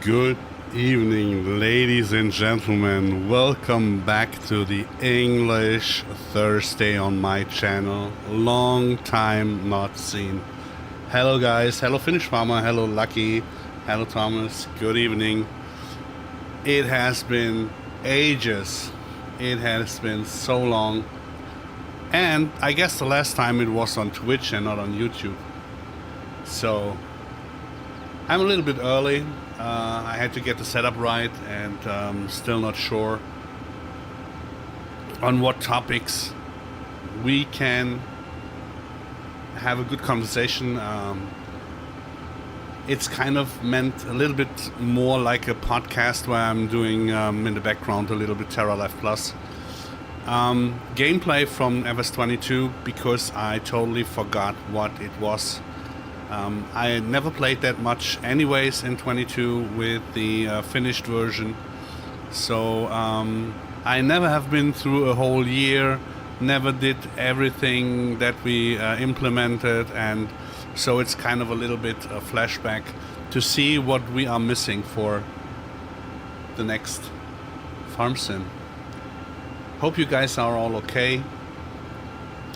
Good evening, ladies and gentlemen. Welcome back to the English Thursday on my channel. Long time not seen. Hello guys, hello Finnish Farmer, hello Lucky, hello Thomas, good evening. It has been ages. It has been so long. And I guess the last time it was on Twitch and not on YouTube. So I'm a little bit early. I had to get the setup right, and still not sure on what topics we can have a good conversation. It's kind of meant a little bit more like a podcast where I'm doing in the background a little bit TerraLife Plus. Gameplay from FS22 because I totally forgot what it was. I never played that much anyways in 22 with the finished version, so I never have been through a whole year, never did everything that we implemented, and so it's kind of a little bit a flashback to see what we are missing for the next farm sim. Hope you guys are all okay,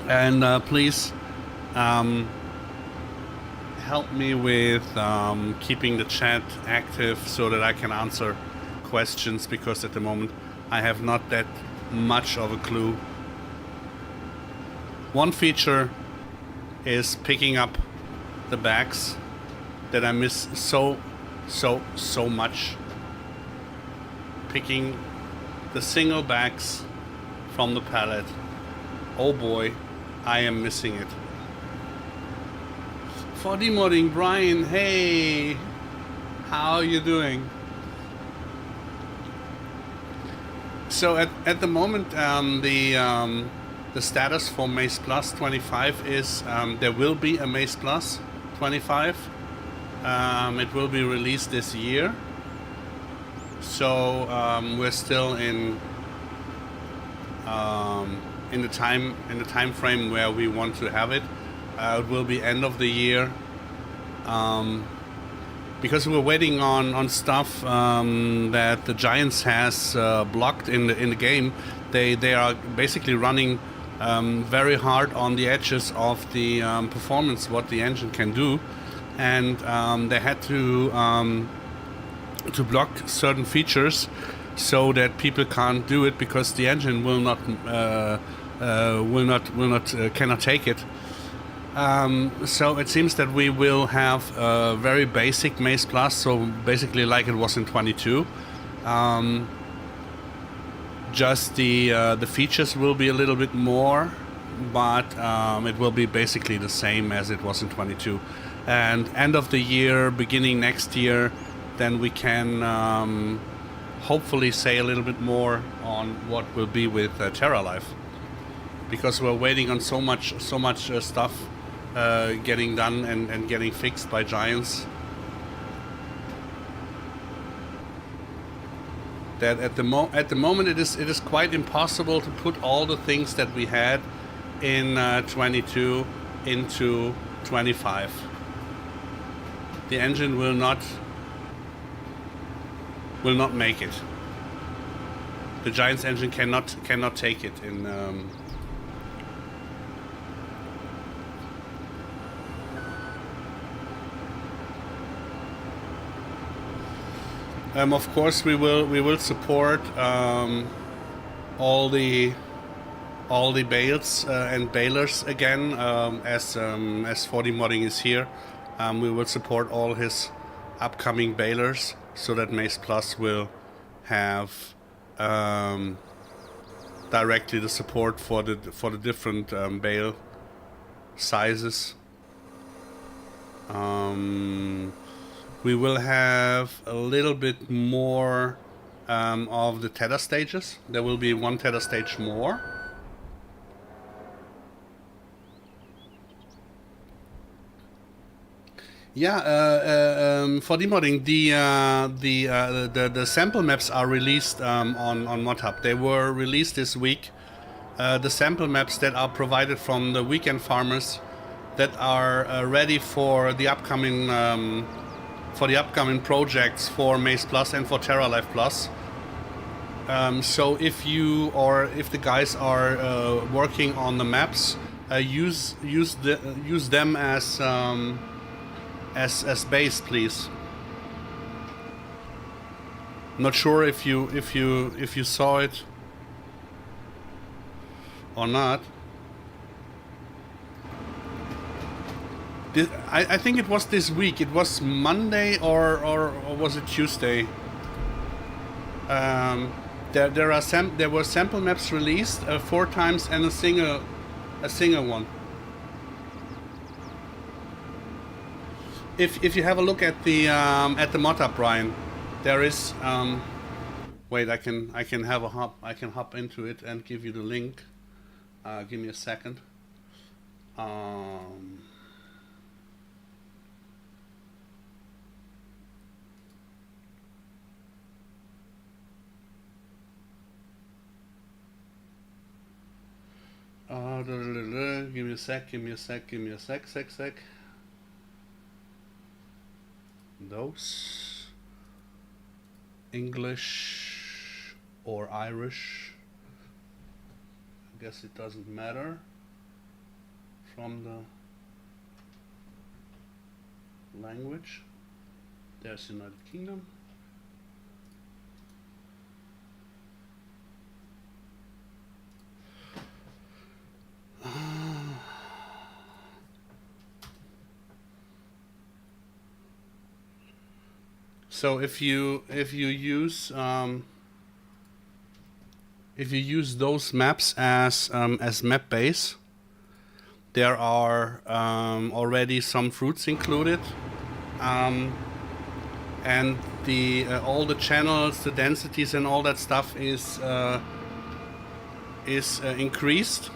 and please help me with keeping the chat active so that I can answer questions, because at the moment I have not that much of a clue. One feature is picking up the bags that I miss so much. Picking the single bags from the pallet. Oh boy, I am missing it. For demodding, Brian, hey, how are you doing? So at the moment, the status for Maze Plus 25 is there will be a Maze Plus 25. It will be released this year. So we're still in the time frame where we want to have it. It will be end of the year, because we're waiting on stuff that the Giants has blocked in the game. They are basically running very hard on the edges of the performance what the engine can do, and they had to block certain features so that people can't do it because the engine cannot take it. So it seems that we will have a very basic Maze Plus, so basically like it was in 22. Just the features will be a little bit more, but it will be basically the same as it was in 22. And end of the year, beginning next year, then we can hopefully say a little bit more on what will be with TerraLife, because we're waiting on so much stuff getting done and getting fixed by Giants, that at the moment it is quite impossible to put all the things that we had in 22 into 25. The engine will not make it. The Giants engine cannot take it in. Of course, we will support all the bales and balers again, as 40 modding is here. We will support all his upcoming balers so that Maze Plus will have directly the support for the different bale sizes. We will have a little bit more of the tether stages. There will be one tether stage more. Yeah, for demodding, the sample maps are released on ModHub. They were released this week. The sample maps that are provided from the weekend farmers that are ready for the upcoming upcoming projects for Maze Plus and for TerraLife Plus. So if the guys are working on the maps, use them as base, please. Not sure if you saw it or not. I think it was this week. It was Monday or was it Tuesday? There were sample maps released 4 times and a single one. If you have a look at the mod-up, Brian, there is wait, I can hop into it and give you the link. Give me a second. Give me a sec. Those English or Irish, I guess it doesn't matter from the language. There's United Kingdom. So if you use those maps as map base, there are already some fruits included, and all the channels, the densities, and all that stuff is increased.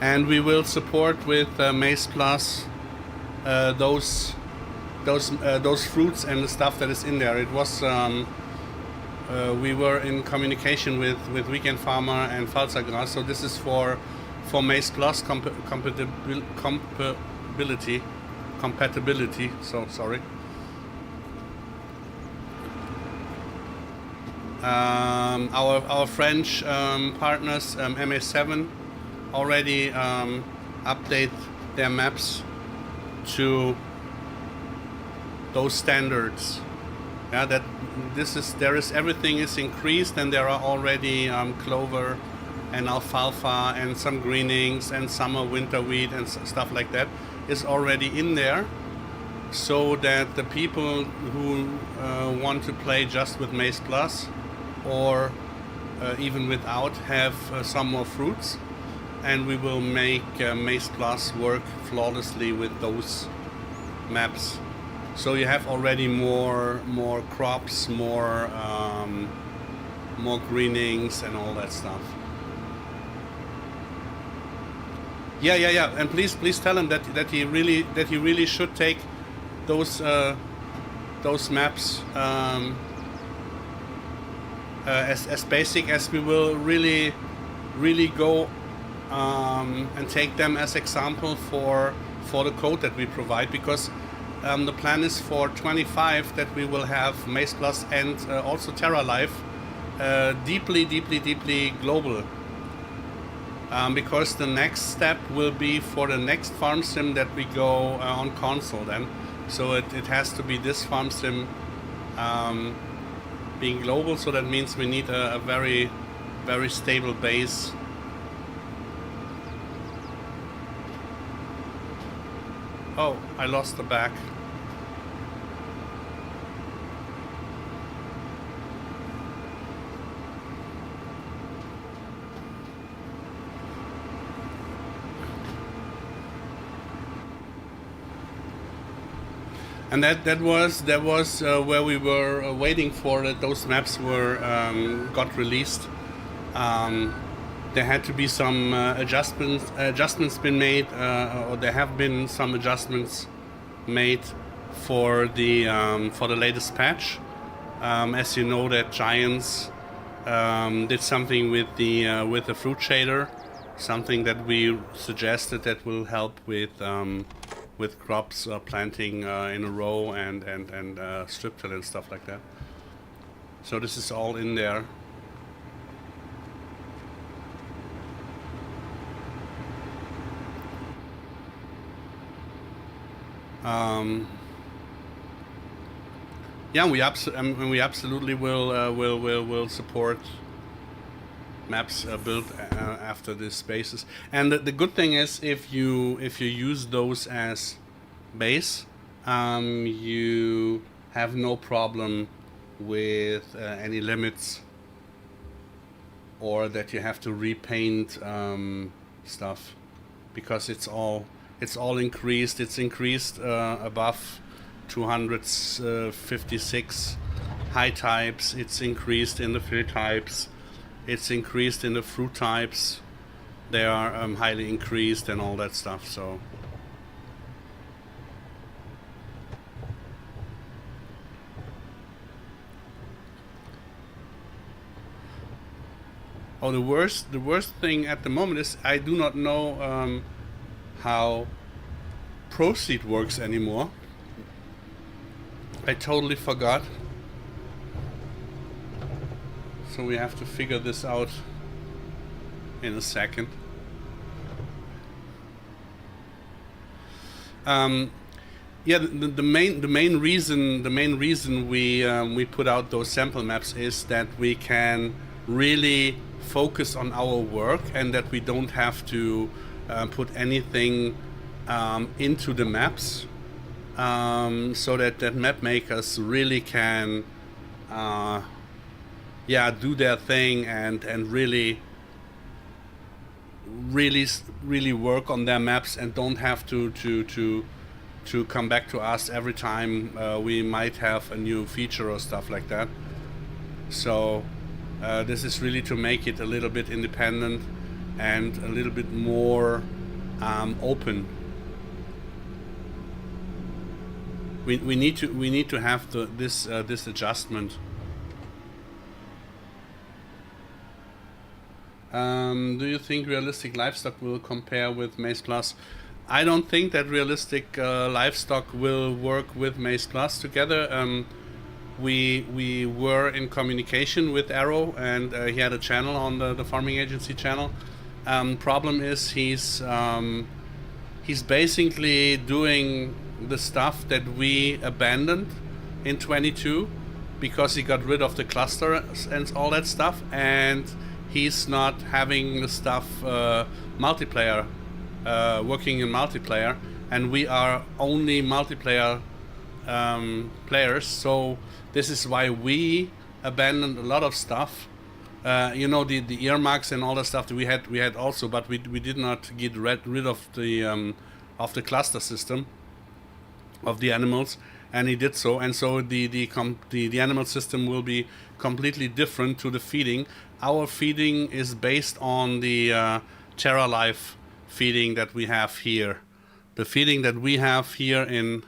And we will support with Maze Plus those fruits and the stuff that is in there. It was we were in communication with Weekend Farmer and Falzergras, so this is for Maze Plus compatibility. So sorry. Our French partners, MA7. Already update their maps to those standards. Yeah, everything is increased, and there are already clover and alfalfa and some greenings and summer winter wheat and stuff like that is already in there, so that the people who want to play just with Maze Plus or even without have some more fruits. And we will make Maze Plus work flawlessly with those maps. So you have already more crops, more greenings, and all that stuff. Yeah. And please tell him that he really should take those maps as basic, as we will really go. And take them as example for the code that we provide, because the plan is for 25 that we will have Maze Plus and also TerraLife deeply global, because the next step will be for the next farm sim that we go on console then. So it has to be this farm sim being global, so that means we need a very stable base. Oh, I lost the back. And that was where we were waiting for that those maps were got released. There had to be some adjustments been made, or there have been some adjustments made for the latest patch. As you know, that Giants did something with the fruit shader, something that we suggested that will help with crops planting in a row and strip till and stuff like that. So this is all in there. Yeah, we absolutely will support maps built after these spaces. And the good thing is, if you use those as base, you have no problem with any limits, or that you have to repaint stuff, because it's all increased. It's increased above 256 high types. It's increased in the fill types. It's increased in the fruit types. They are highly increased and all that stuff. So the worst thing at the moment is I do not know how Proceed works anymore. I totally forgot. So we have to figure this out in a second. Yeah, the main reason we put out those sample maps is that we can really focus on our work, and that we don't have to put anything into the maps, so that map makers really can do their thing and really work on their maps, and don't have to come back to us every time we might have a new feature or stuff like that. So this is really to make it a little bit independent and a little bit more open. We need to have this adjustment. Do you think realistic livestock will compare with Maze Plus? I don't think that realistic livestock will work with Maze Plus together. We were in communication with Arrow, and he had a channel on the farming agency channel. Problem is he's basically doing the stuff that we abandoned in 22, because he got rid of the cluster and all that stuff, and he's not having the stuff multiplayer, working in multiplayer, and we are only multiplayer players. So this is why we abandoned a lot of stuff. You know, the earmarks and all that stuff that we had also, but we did not get rid of the cluster system of the animals, and he did so. And so the animal system will be completely different to the feeding. Our feeding is based on the TerraLife feeding that we have here. The feeding that we have here in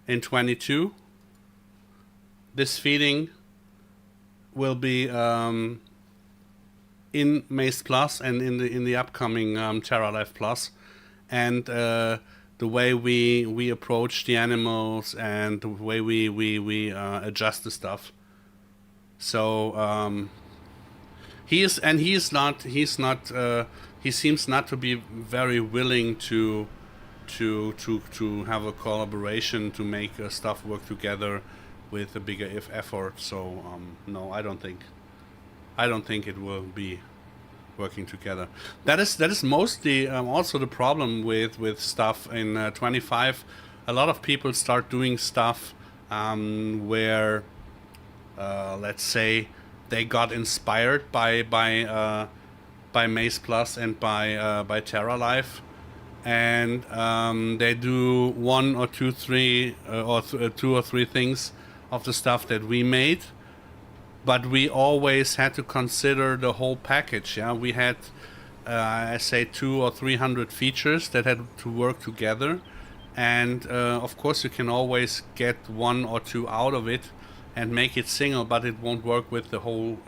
22. This feeding will be in Maze Plus and in the upcoming TerraLife Plus, and the way we approach the animals and the way we adjust the stuff. So he seems not to be very willing to have a collaboration to make stuff work together with a bigger effort. So no, I don't think it will be working together. That is mostly also the problem with stuff in 25. A lot of people start doing stuff where let's say they got inspired by Maze Plus and by TerraLife, and they do one or two or three things of the stuff that we made, but we always had to consider the whole package. Yeah, we had I say 200 or 300 features that had to work together, and of course you can always get one or two out of it and make it single, but it won't work with the whole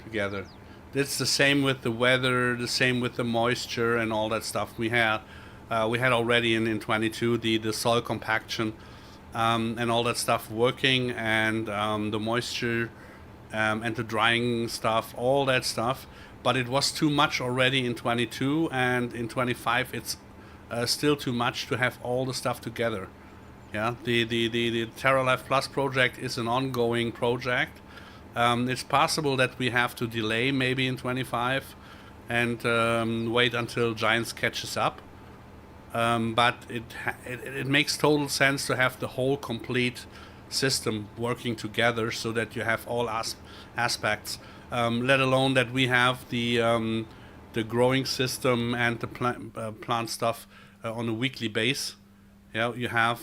together. it's the same with the weather, the same with the moisture and all that stuff. We had already in 22 the soil compaction and all that stuff working, and the moisture and the drying stuff, all that stuff. But it was too much already in 22, and in 25 it's still too much to have all the stuff together. Yeah, the TerraLife Plus project is an ongoing project. It's possible that we have to delay maybe in 25 and wait until Giants catches up. But it makes total sense to have the whole complete system working together so that you have all aspects. Let alone that we have the growing system and the plant stuff on a weekly base. Yeah, you have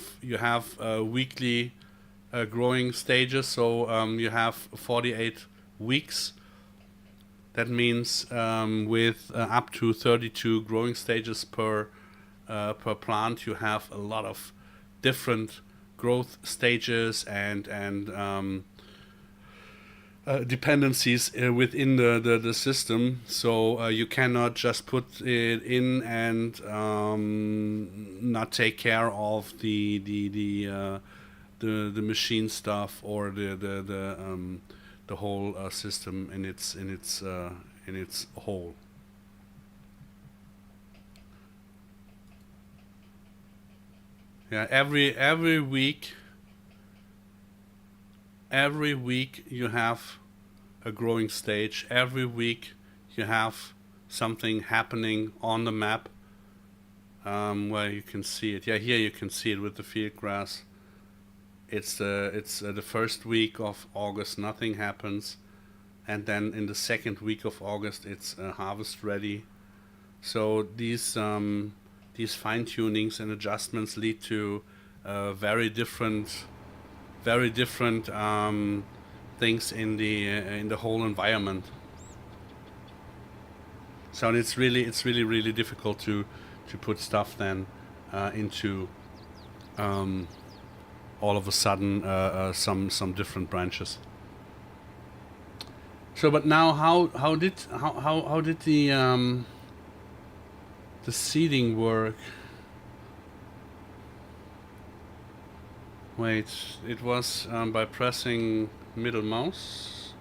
weekly growing stages, so you have 48 weeks. That means with up to 32 growing stages per plant, you have a lot of different growth stages and dependencies within the system. So you cannot just put it in and not take care of the machine stuff or the whole system in its whole. Yeah, every week you have a growing stage. Every week you have something happening on the map where you can see it. Yeah, here you can see it with the field grass. It's the first week of August, nothing happens, and then in the second week of August it's harvest ready. So these fine tunings and adjustments lead to very different things in the whole environment. So it's really difficult to put stuff then into all of a sudden some different branches. So, but now how did the seeding work? Wait, it was by pressing middle mouse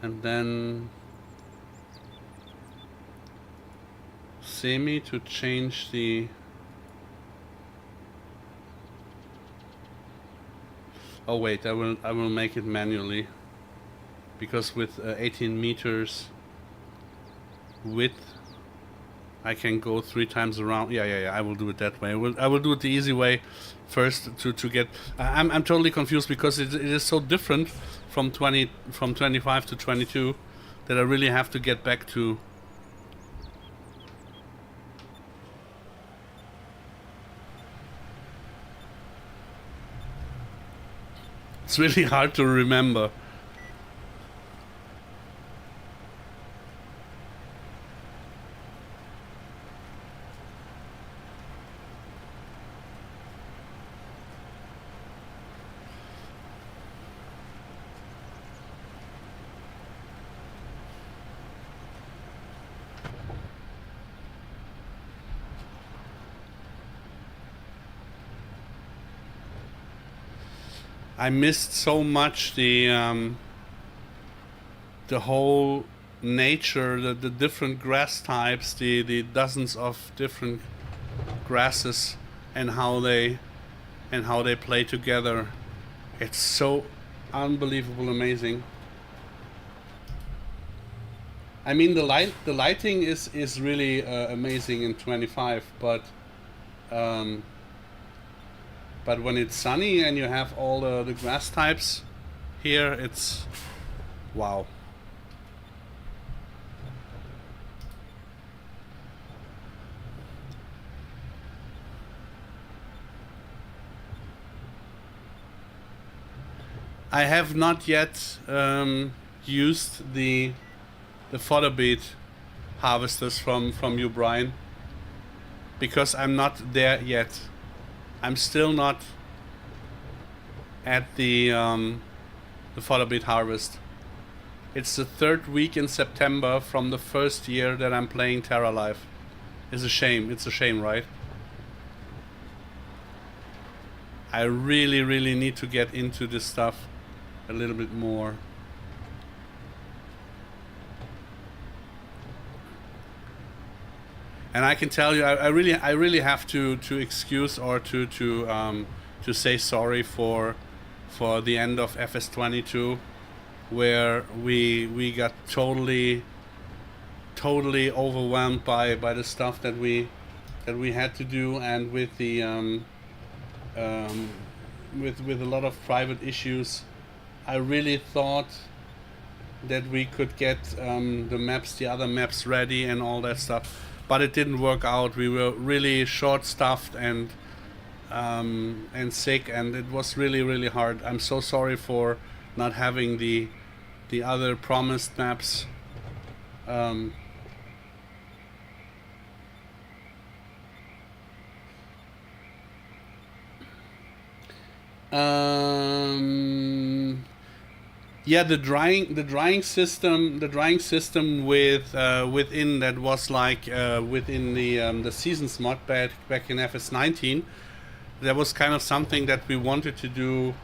and then semi to change the. Oh wait, I will make it manually, because with 18 meters width I can go 3 times around. Yeah, I will do it that way. I will do it the easy way first to get. I'm totally confused because it is so different from 25 to 22 that I really have to get back to. It's really hard to remember. I missed so much the whole nature, the different grass types, the dozens of different grasses, and how they play together. It's so unbelievable, amazing. I mean, the lighting is really amazing in 25, but when it's sunny and you have all the grass types here, it's wow. I have not yet used the fodder beet harvesters from you, Brian, because I'm not there yet. I'm still not at the fodder beet harvest. It's the third week in September from the first year that I'm playing TerraLife. It's a shame. It's a shame, right? I really, really need to get into this stuff a little bit more. And I can tell you, I really have to excuse or to say sorry for the end of FS22, where we got totally overwhelmed by the stuff that we had to do, and with the with a lot of private issues. I really thought that we could get the other maps ready and all that stuff, but it didn't work out. We were really short-staffed and sick, and it was really hard. I'm so sorry for not having the other promised maps. Yeah, the drying system with within that was like within the seasons mod back in FS19. That was kind of something that we wanted to do.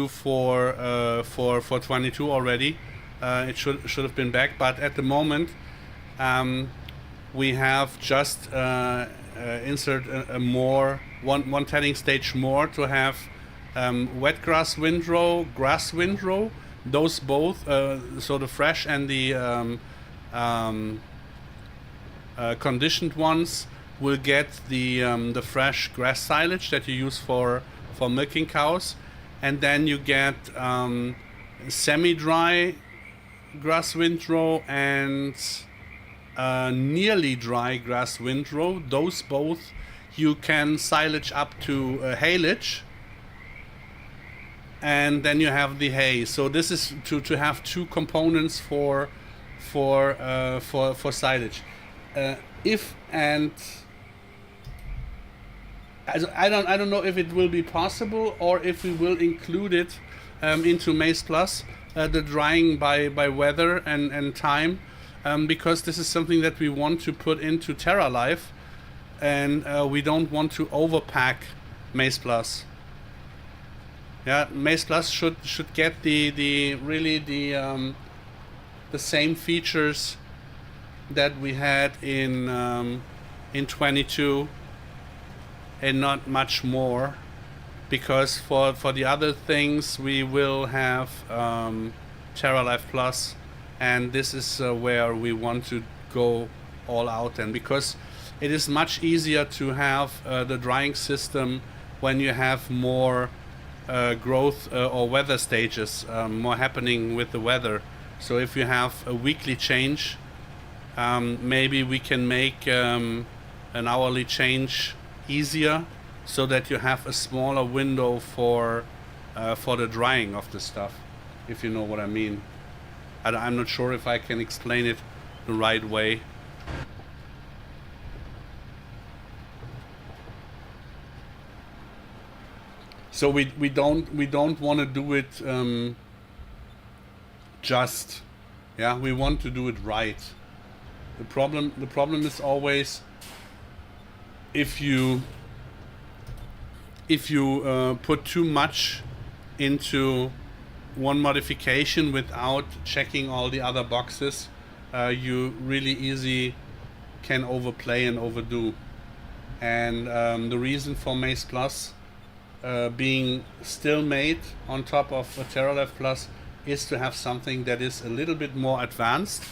For 22 already. It should have been back, but at the moment we have just insert a more one telling stage more to have wet grass windrow, grass windrow. Those both, so the fresh and the conditioned ones, will get the fresh grass silage that you use for milking cows, and then you get semi-dry grass windrow and nearly dry grass windrow. Those both you can silage up to haylage, and then you have the hay. So this is to have two components for silage. I don't know if it will be possible or if we will include it into Maize Plus, the drying by weather and time, because this is something that we want to put into TerraLife, and we don't want to overpack Maize Plus. Yeah, Maize Plus should get the same features that we had in 22. And not much more, because for the other things we will have TerraLife Plus, and this is where we want to go all out. And because it is much easier to have the drying system when you have more growth or weather stages, more happening with the weather. So if you have a weekly change, maybe we can make an hourly change easier, so that you have a smaller window for the drying of the stuff, if you know what I mean. I'm not sure if I can explain it the right way. So we don't want to do it just, yeah, we want to do it right. The problem is always if you put too much into one modification without checking all the other boxes, you really easy can overplay and overdo. And the reason for Maize Plus being still made on top of a TerraLife Plus is to have something that is a little bit more advanced,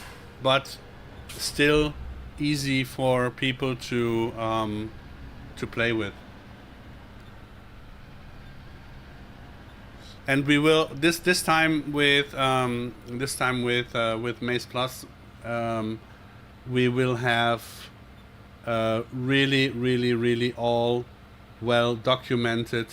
but still easy for people to play with. And we will this time with Maize Plus, we will have really all well documented.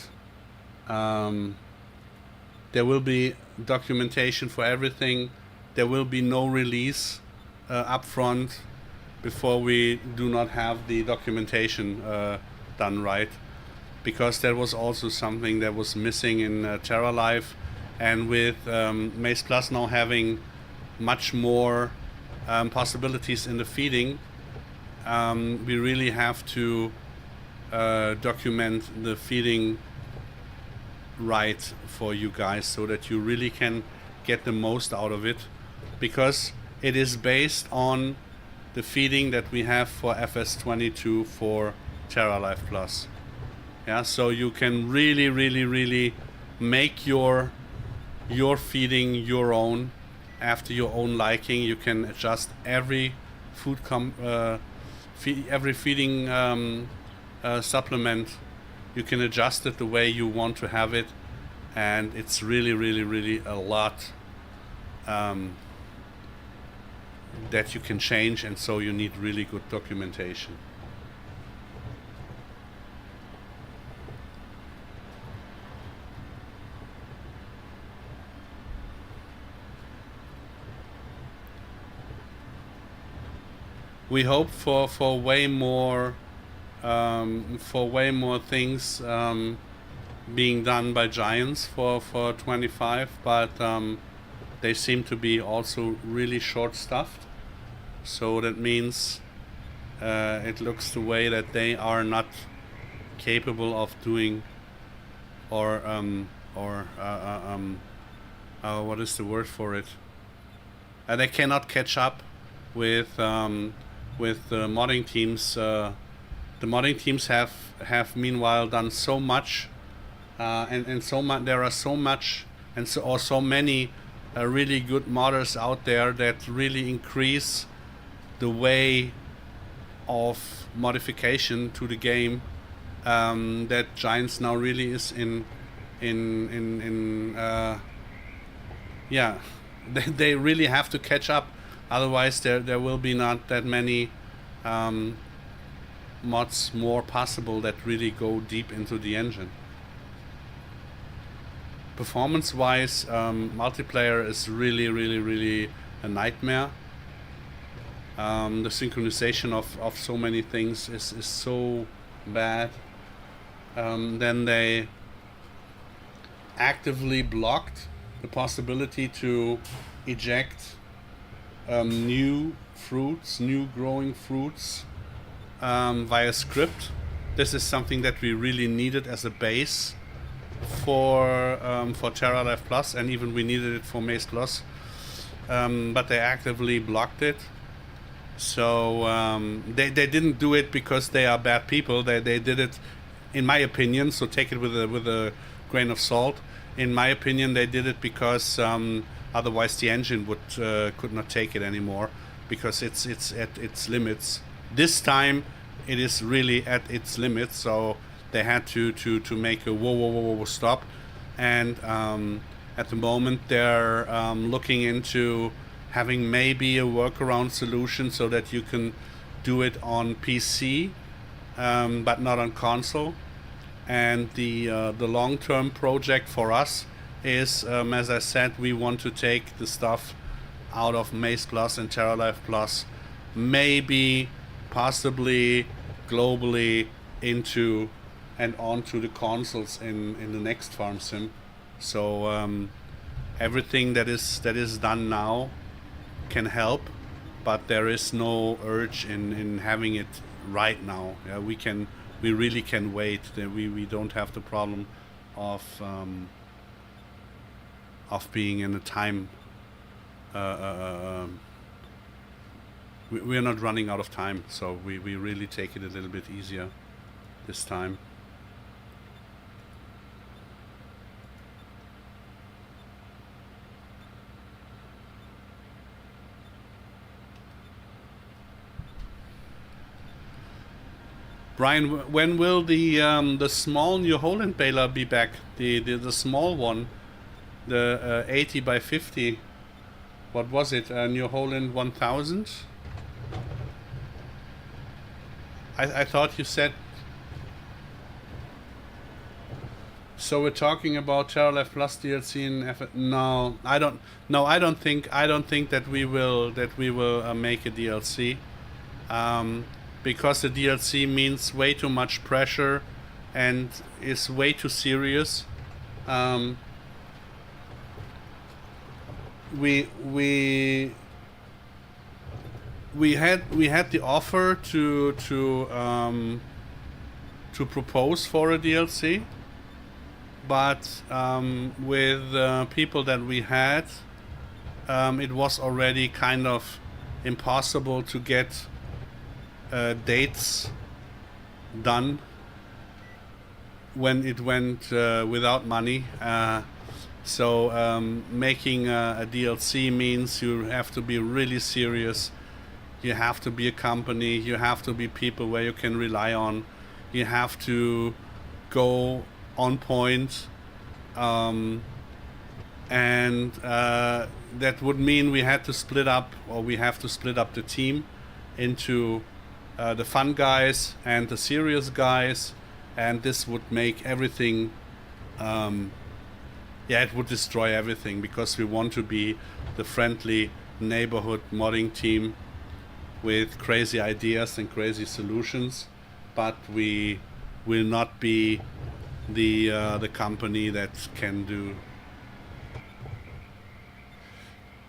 There will be documentation for everything. There will be no release up front before we do not have the documentation done right, because there was also something that was missing in TerraLife, and with Maze Plus now having much more possibilities in the feeding, we really have to document the feeding right for you guys so that you really can get the most out of it, because it is based on the feeding that we have for FS22 for TerraLife Plus. Yeah, so you can really make your feeding your own after your own liking. You can adjust every food every feeding supplement. You can adjust it the way you want to have it, and it's really a lot that you can change, and so you need really good documentation. We hope for way more things being done by Giants for 25, but they seem to be also really short-staffed. So that means it looks the way that they are not capable of doing, or what is the word for it? They cannot catch up with the modding teams. The modding teams have meanwhile done so much, and so much. There are so much and so many really good modders out there that really increase the way of modification to the game, that Giants now really is in yeah, they really have to catch up. Otherwise, there will be not that many mods more possible that really go deep into the engine. Performance-wise, multiplayer is really a nightmare. The synchronization of so many things is so bad. Then they actively blocked the possibility to eject new growing fruits via script. This is something that we really needed as a base for TerraLife Plus, and even we needed it for Maze Plus, but they actively blocked it. So they didn't do it because they are bad people. They did it, in my opinion, so take it with a grain of salt. In my opinion, they did it because otherwise the engine could not take it anymore, because it's at its limits. This time it is really at its limits, so they had to make a whoa stop. And at the moment they're looking into having maybe a workaround solution so that you can do it on PC, but not on console. And the long-term project for us is, as I said, we want to take the stuff out of Maze Plus and TerraLife Plus, maybe, possibly, globally into and onto the consoles in the next farm sim. So everything that is done now can help, but there is no urge in having it right now. Yeah, we really can wait. We don't have the problem of being in a time. We're not running out of time, so we really take it a little bit easier this time. Brian, when will the small New Holland baler be back? The small one, the 80 by 50. What was it? New Holland 1000? I thought you said. So we're talking about TerraLife Plus DLC and no, I don't think that we will make a DLC. Because the DLC means way too much pressure and is way too serious. we we we had the offer to propose for a DLC, but with people that we had, it was already kind of impossible to get dates done when it went without money. So making a DLC means you have to be really serious. You have to be a company. You have to be people where you can rely on. You have to go on point. And that would mean we had to split up, or we have to split up the team into the fun guys and the serious guys, and this would make everything, it would destroy everything, because we want to be the friendly neighborhood modding team with crazy ideas and crazy solutions, but we will not be the company that can do.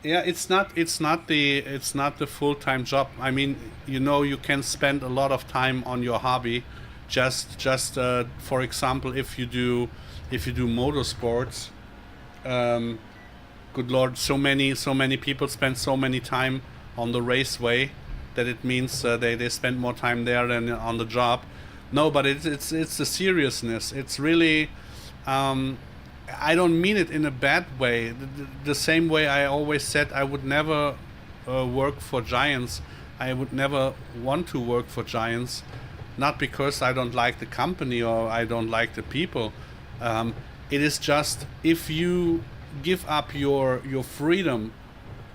Yeah, it's not the full-time job. I mean, you can spend a lot of time on your hobby. Just for example, if you do motorsports, good lord, so many people spend so many time on the raceway that it means they spend more time there than on the job. No, but it's the seriousness. It's really. I don't mean it in a bad way. The same way I always said I would never work for Giants. I would never want to work for Giants, not because I don't like the company or I don't like the people. It is just, if you give up your freedom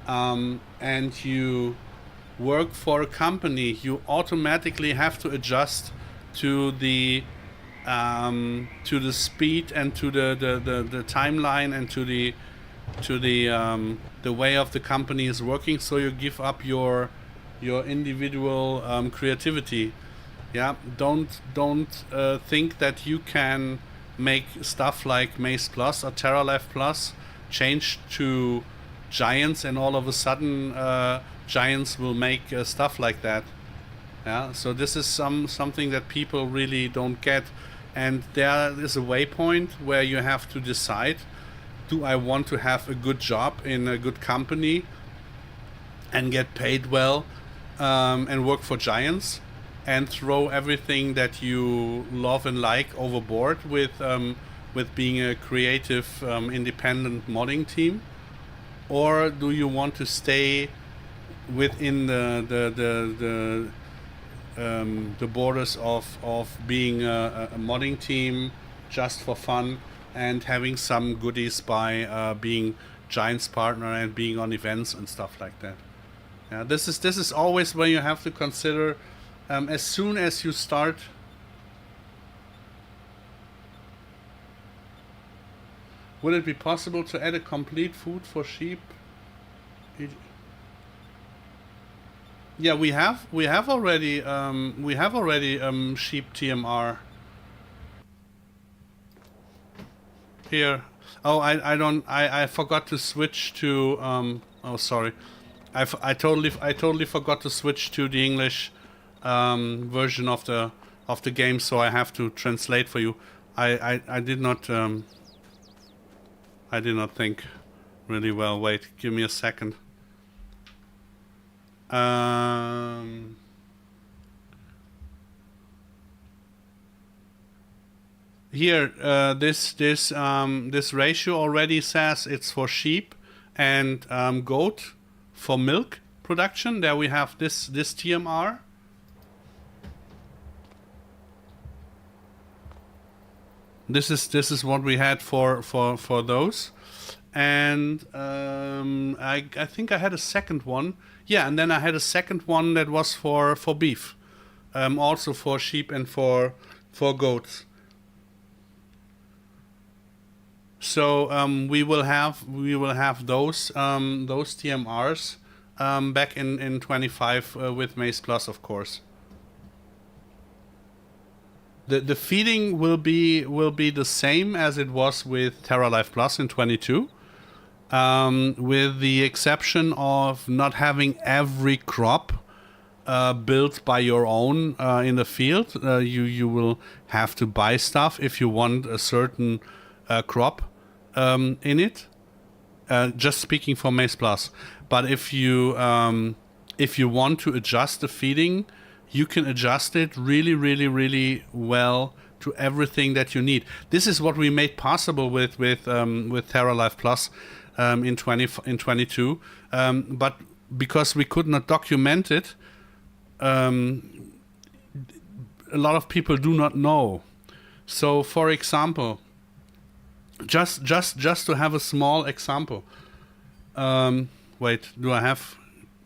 and you work for a company, you automatically have to adjust to the speed and to the timeline and to the way of the company is working. So you give up your individual creativity. Yeah, don't think that you can make stuff like Maze Plus or TerraLife Plus change to Giants, and all of a sudden Giants will make stuff like that. Yeah, so this is something that people really don't get. And there is a waypoint where you have to decide, do I want to have a good job in a good company and get paid well and work for Giants and throw everything that you love and like overboard with being a creative independent modding team? Or do you want to stay within the borders of being a modding team just for fun and having some goodies by being Giants partner and being on events and stuff like that? Yeah, this is always where you have to consider as soon as you start. Would it be possible to add a complete food for sheep? Yeah, we have already sheep TMR here. Oh, I forgot to switch to oh, sorry, I totally forgot to switch to the English version of the game, so I have to translate for you. I did not think really well. Wait, give me a second. Here, this ratio already says it's for sheep and goat for milk production. There we have this TMR. This is what we had for those, and I think I had a second one. Yeah, and then I had a second one that was for beef, also for sheep and for goats. So we will have those TMRs back in 25 with Maze Plus, of course. The feeding will be the same as it was with TerraLife Plus in 22. with the exception of not having every crop built by your own in the field. You will have to buy stuff if you want a certain crop in it. Just speaking for Maize Plus, but if you want to adjust the feeding, you can adjust it really well to everything that you need. This is what we made possible with TerraLife Plus in 22, but because we could not document it, a lot of people do not know. So, for example, just to have a small example. Wait, do I have?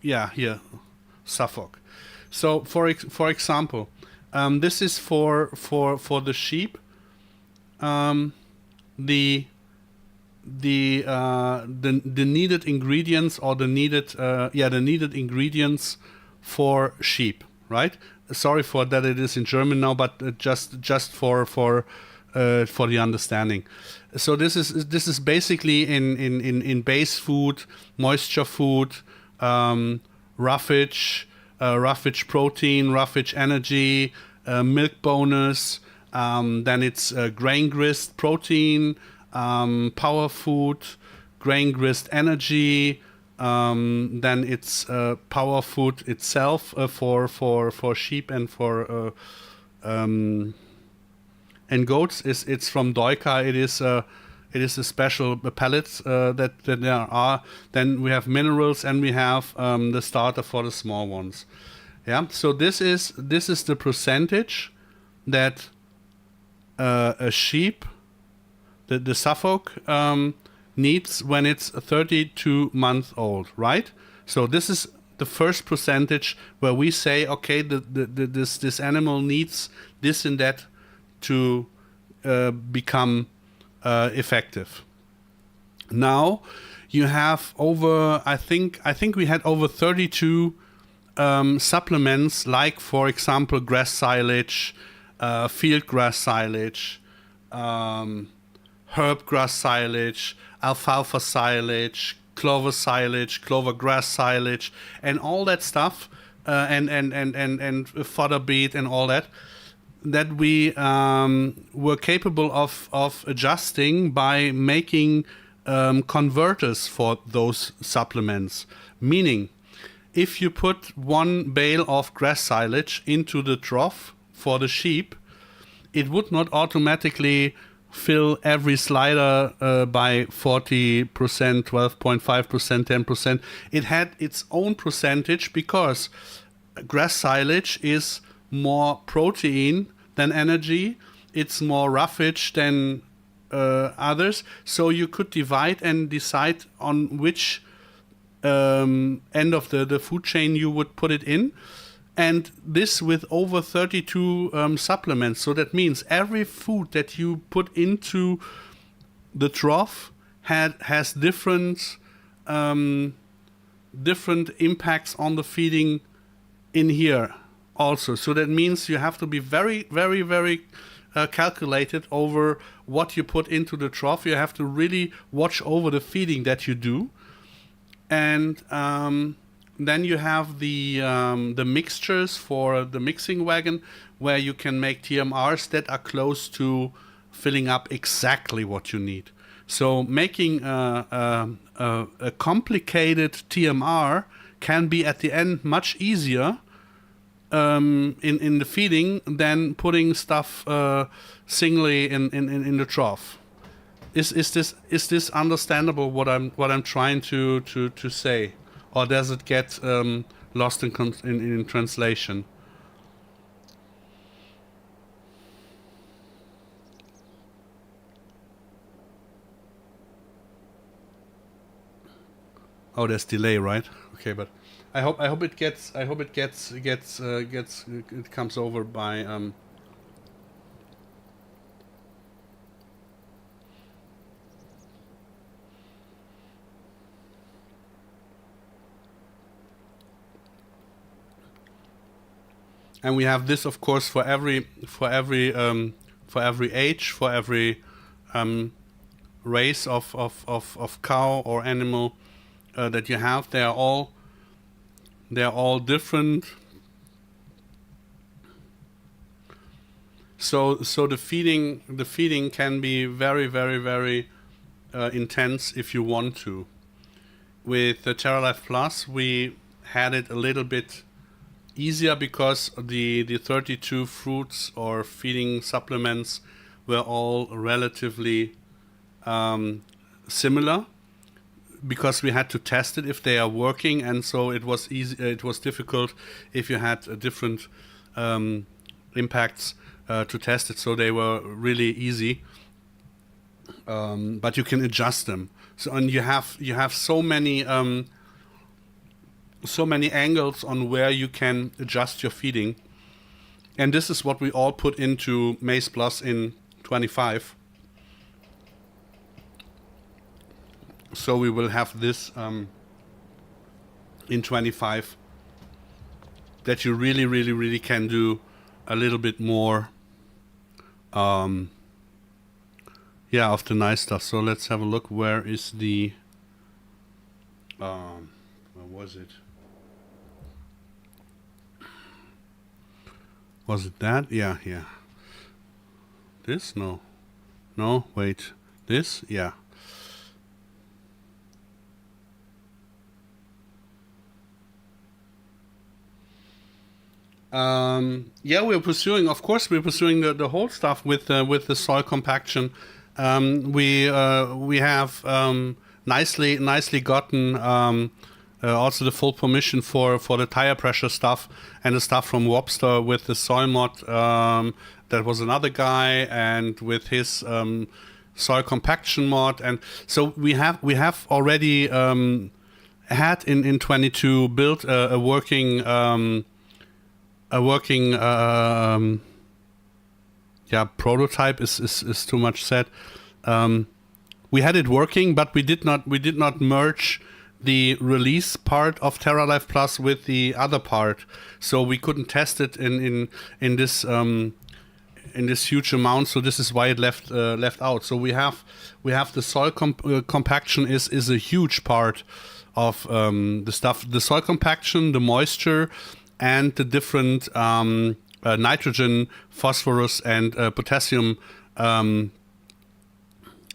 Yeah, here, Suffolk. So, for example, this is for the sheep. The needed ingredients, or the needed ingredients for sheep, right? Sorry for that, it is in German now, but just for the understanding. So this is basically in base food, moisture food, roughage protein, roughage energy, milk bonus. Then it's grain grist protein, power food, grain grist energy. Then it's power food itself for sheep and for and goats. It's from Doika. It is a special pellet that there are. Then we have minerals, and we have the starter for the small ones. Yeah. So this is the percentage that a sheep, the Suffolk, needs when it's 32 months old, right? So this is the first percentage where we say, okay, this animal needs this and that to become effective. Now you have over, I think we had over 32 supplements, like, for example, grass silage, field grass silage, herb grass silage, alfalfa silage, clover silage, clover grass silage, and all that stuff, and fodder beet and all that we were capable of adjusting by making converters for those supplements. Meaning, if you put one bale of grass silage into the trough for the sheep, it would not automatically fill every slider by 40%, 12.5%, 10%. It had its own percentage because grass silage is more protein than energy. It's more roughage than others. So you could divide and decide on which end of the food chain you would put it in. And this with over 32 supplements. So that means every food that you put into the trough has different impacts on the feeding in here also. So that means you have to be very calculated over what you put into the trough. You have to really watch over the feeding that you do. And then you have the mixtures for the mixing wagon, where you can make TMRs that are close to filling up exactly what you need. So making a complicated TMR can be at the end much easier in the feeding than putting stuff singly in the trough. Is this understandable what I'm trying to say? Or does it get lost in translation? Oh, there's delay, right? Okay, but I hope it comes over by And we have this, of course, for every age, for every race of cow or animal that you have. They're all different. So the feeding can be very, very, very intense if you want to. With the TerraLife Plus, we had it a little bit easier because the 32 fruits or feeding supplements were all relatively similar, because we had to test it if they are working, and so it was easy. It was difficult if you had different impacts to test it. So they were really easy, but you can adjust them. So, and you have so many angles on where you can adjust your feeding, and this is what we all put into Maize Plus in 25. So we will have this in 25, that you really, really, really can do a little bit more of the nice stuff. So let's have a look. Where is the where was it? Was it that? Yeah. This? No, wait. This? Yeah. We're pursuing the whole stuff with the soil compaction. We have nicely gotten also the full permission for the tire pressure stuff and the stuff from Wobster with the soil mod. That was another guy, and with his soil compaction mod, and so we have already had in 22 built a working prototype is too much said. We had it working, but we did not merge the release part of TerraLife Plus with the other part, so we couldn't test it in this huge amount. So this is why it left out. So we have the soil compaction is a huge part of the stuff. The soil compaction, the moisture, and the different nitrogen, phosphorus, and potassium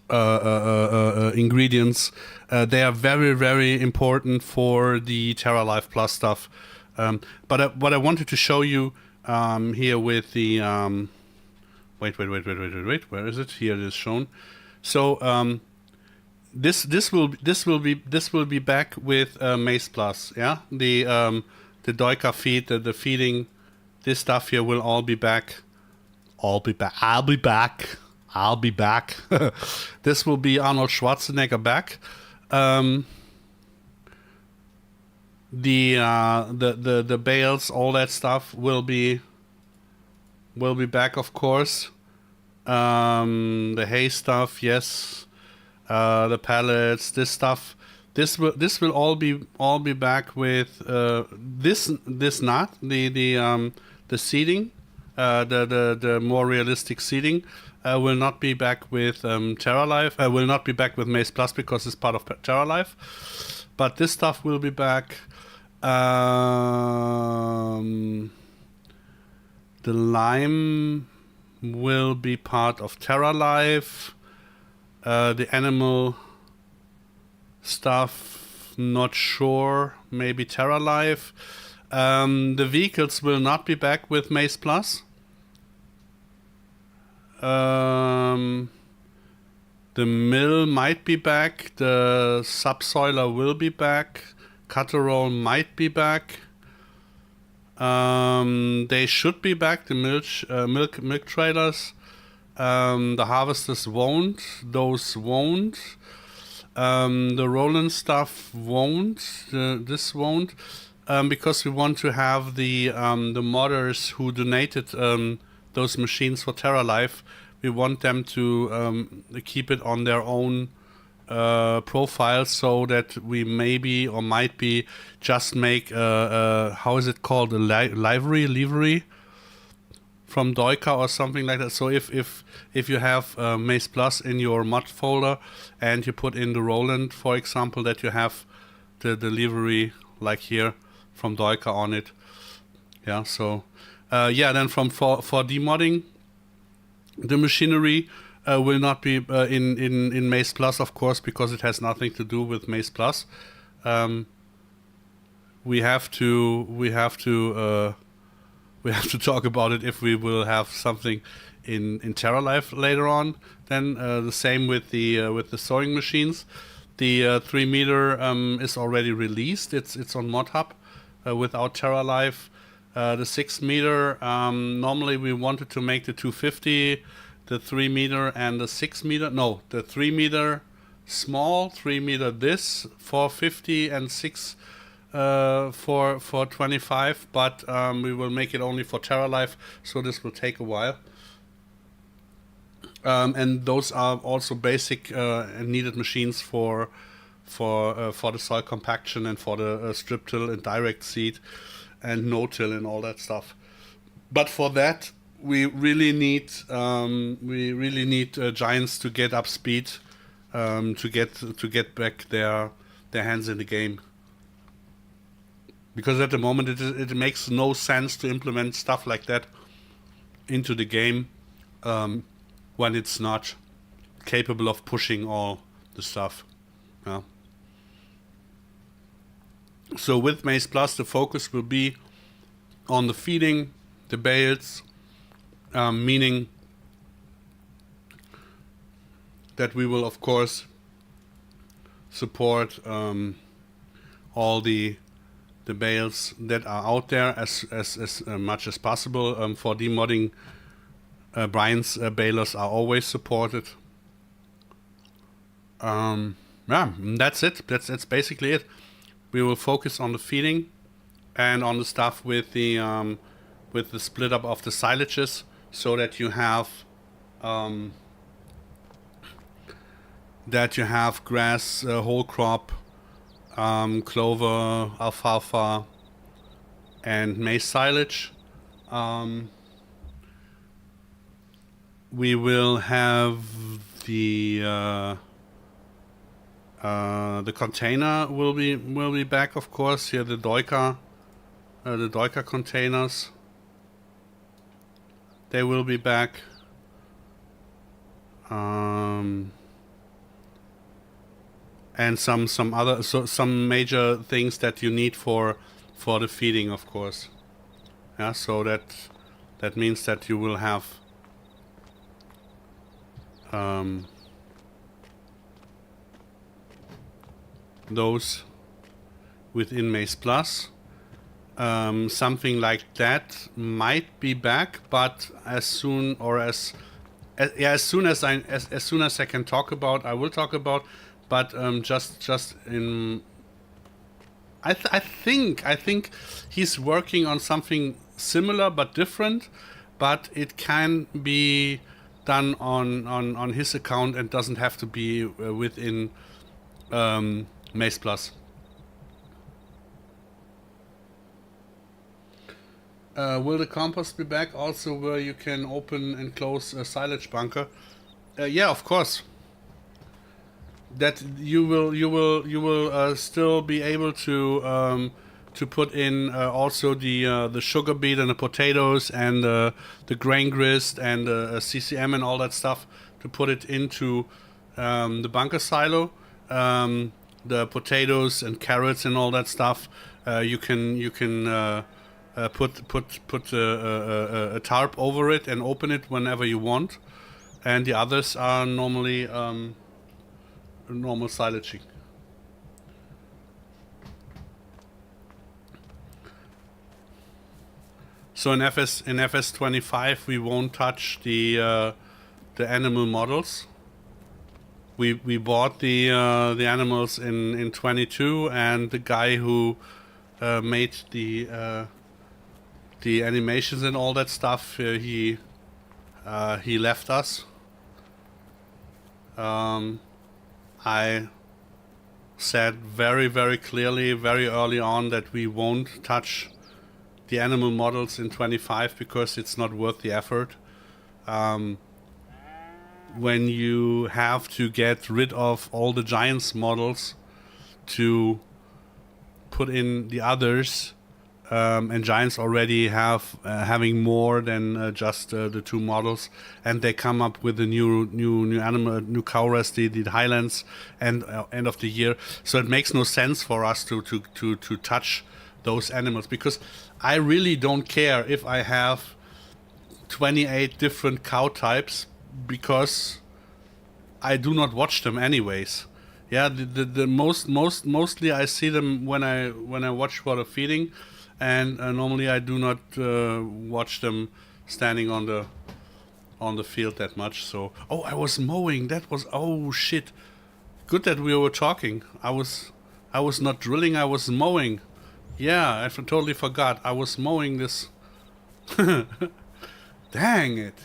ingredients. They are very, very important for the TerraLife Plus stuff. But what I wanted to show you here with the wait, where is it? Here it is shown. So this will be back with Maize Plus. Yeah, the Doika feed, the feeding, this stuff here will all be back. I'll be back. This will be Arnold Schwarzenegger back. The bales, all that stuff will be back, of course. The hay stuff, yes. The pallets, this stuff. This will all be back with this not the seeding, the more realistic seeding will not be back with TerraLife. Will not be back with Maize Plus because it's part of TerraLife. But this stuff will be back. The lime will be part of TerraLife. The animal stuff, not sure, maybe TerraLife. The vehicles will not be back with Maize Plus. The mill might be back. The subsoiler will be back. Cutter roll might be back. They should be back. The milk trailers. The harvesters won't. Those won't. The Roland stuff won't. This won't, because we want to have the modders who donated those machines for TerraLife. We want them to keep it on their own profile, so that we maybe or might be just make how is it called, a livery Doika or something like that. So if you have Maze Plus in your mod folder and you put in the Roland, for example, that you have the delivery like here from Doika on it. Yeah. So then for demodding, the machinery will not be in Maze Plus, of course, because it has nothing to do with Maze Plus. We have to talk about it if we will have something in TerraLife later on. Then the same with the sewing machines. The 3 meter is already released. It's on ModHub without TerraLife. The 6 meter, normally we wanted to make the 250, the 3 meter and the 6 meter. No, the 3 meter small, 3 meter this for 50 and 6 for 25, but we will make it only for TerraLife, so this will take a while. And those are also basic and needed machines for the soil compaction and for the strip till and direct seed and no till and all that stuff. But for that, we really need giants to get up speed, to get back their hands in the game. Because at the moment it makes no sense to implement stuff like that into the game when it's not capable of pushing all the stuff. Yeah. So with Maze Plus, the focus will be on the feeding, the bales, meaning that we will of course support all the bales that are out there as much as possible. For demodding, Brian's balers are always supported. Yeah, that's it. That's basically it. We will focus on the feeding and on the stuff with the split up of the silages, so that you have grass, whole crop, clover, alfalfa, and maize silage. We will have the container will be back, of course. Here the Doika containers. They will be back. And some other some major things that you need for the feeding, of course. Yeah, so that means that you will have those within Maze Plus. Something like that might be back, but as soon as I can talk about, I will talk about. But just in, I think he's working on something similar but different, but it can be done on his account and doesn't have to be within Maze Plus. Will the compost be back also, where you can open and close a silage bunker? Yeah, of course. That you will still be able to put in also the sugar beet and the potatoes and the grain grist and the CCM and all that stuff, to put it into the bunker silo. The potatoes and carrots and all that stuff, you can put a tarp over it and open it whenever you want, and the others are normally normal silaging. So in FS25 we won't touch the animal models. We bought the animals in 22, and the guy who made the animations and all that stuff, he left us. I said very, very clearly, very early on, that we won't touch the animal models in 25 because it's not worth the effort. When you have to get rid of all the giants models to put in the others, and giants already have having more than just the 2 models, and they come up with a new animal, new cow rest, the Highlands, and end of the year. So it makes no sense for us to touch those animals, because I really don't care if I have 28 different cow types, because I do not watch them anyways. Yeah, the mostly I see them when I watch for the feeding, and normally I do not watch them standing on the field that much. So I was mowing. That was shit. Good that we were talking. I was not drilling. I was mowing. Yeah, I totally forgot. I was mowing this. Dang it.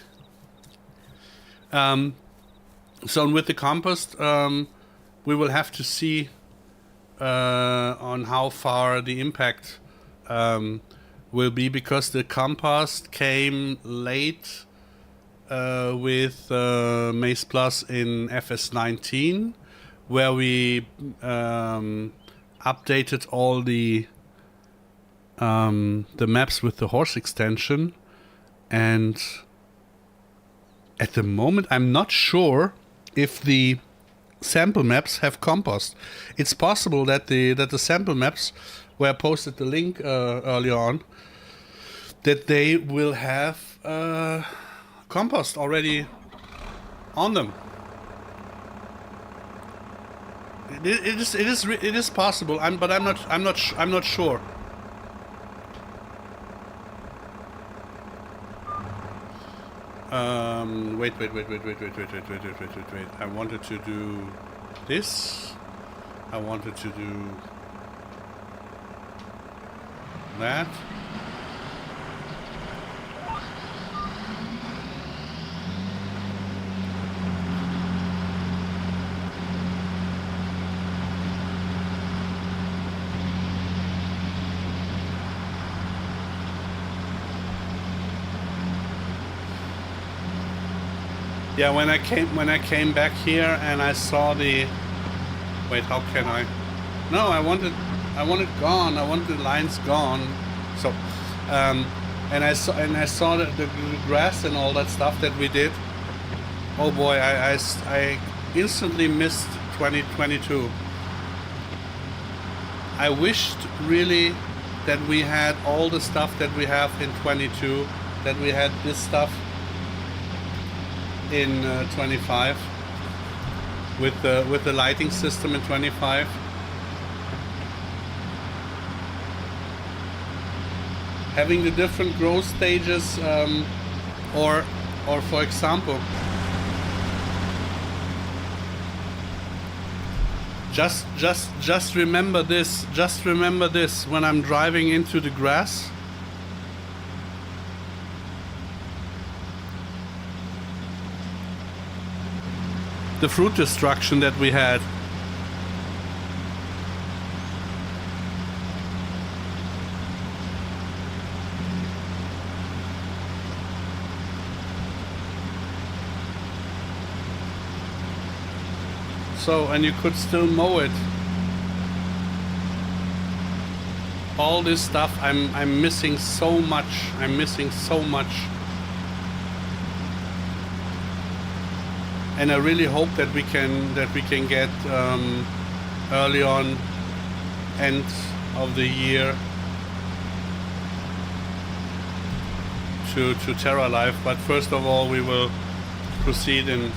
So with the compost, we will have to see on how far the impact will be, because the compost came late with Maize Plus in FS19, where we updated all the maps with the horse extension, and at the moment I'm not sure if the sample maps have compost. It's possible that the sample maps, where I posted the link earlier on, that they will have compost already on them. It is possible. But I'm not sure. Wait. I wanted to do this. I wanted to do that. Yeah, when I came back here and I saw the, wait, how can I? No, I want it gone. I want the lines gone. So, and I saw the grass and all that stuff that we did. Oh boy, I instantly missed 2022. I wished really that we had all the stuff that we have in 22, that we had this stuff in 25 with the lighting system in 25. Having the different growth stages, or for example, just remember this. Just remember this when I'm driving into the grass. The fruit destruction that we had. So, and you could still mow it. All this stuff, I'm missing so much. I'm missing so much. And I really hope that we can get early on, end of the year, to TerraLife. But first of all, we will proceed in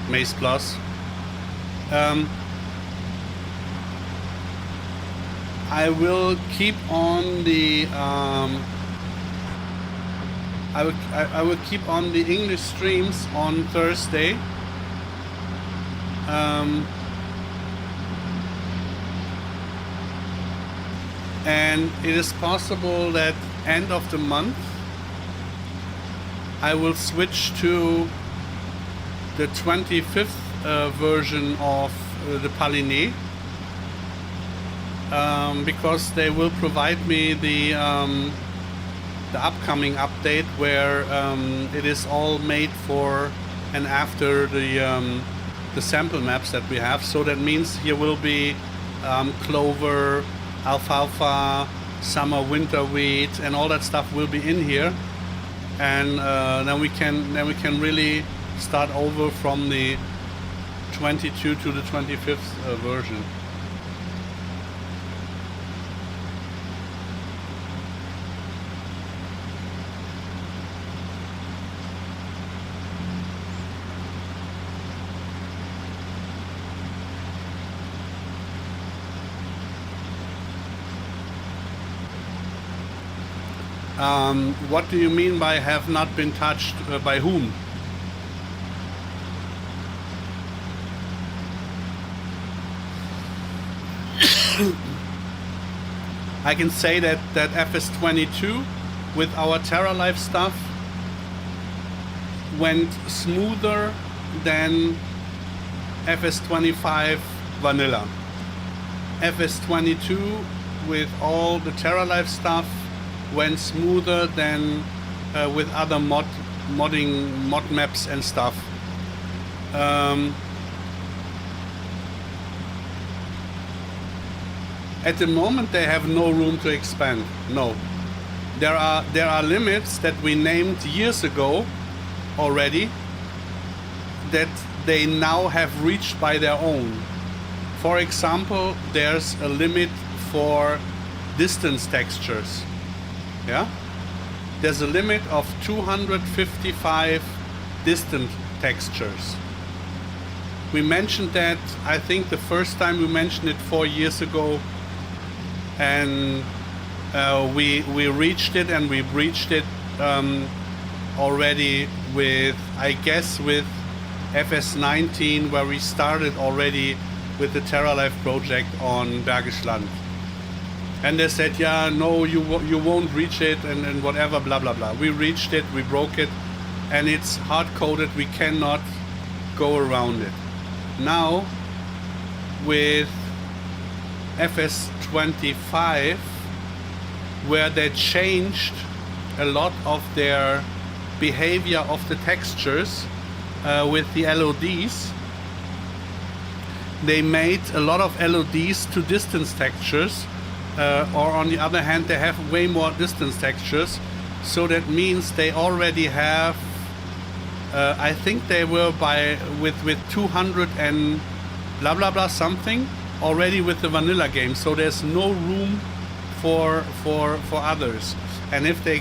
Maize Plus. I will keep on the I will keep on the English streams on Thursday. And it is possible that end of the month I will switch to the 25th version of the Pallegney. because they will provide me the upcoming update where it is all made for and after the sample maps that we have. So that means here will be clover, alfalfa, summer, winter wheat, and all that stuff will be in here, and then we can really start over from the 22 to the 25th version. What do you mean by have not been touched? By whom? I can say that FS22 with our TerraLife stuff went smoother than FS25 vanilla. FS22 with all the TerraLife stuff went smoother than with other mod maps and stuff. At the moment they have no room to expand. No. There are limits that we named years ago already that they now have reached by their own. For example, there's a limit for distance textures. Yeah? There's a limit of 255 distant textures. We mentioned that, I think the first time we mentioned it 4 years ago, and we reached it, and we breached it already with, I guess, with FS19, where we started already with the TerraLife project on Bergisch Land. And they said, yeah, no, you won't reach it, and whatever, blah, blah, blah. We reached it, we broke it, and it's hard-coded, we cannot go around it. Now, with FS25, where they changed a lot of their behavior of the textures with the LODs, they made a lot of LODs to distance textures, or on the other hand, they have way more distance textures. So that means they already have, I think they were with 200 and blah blah blah something already with the vanilla game. So there's no room for others. And if they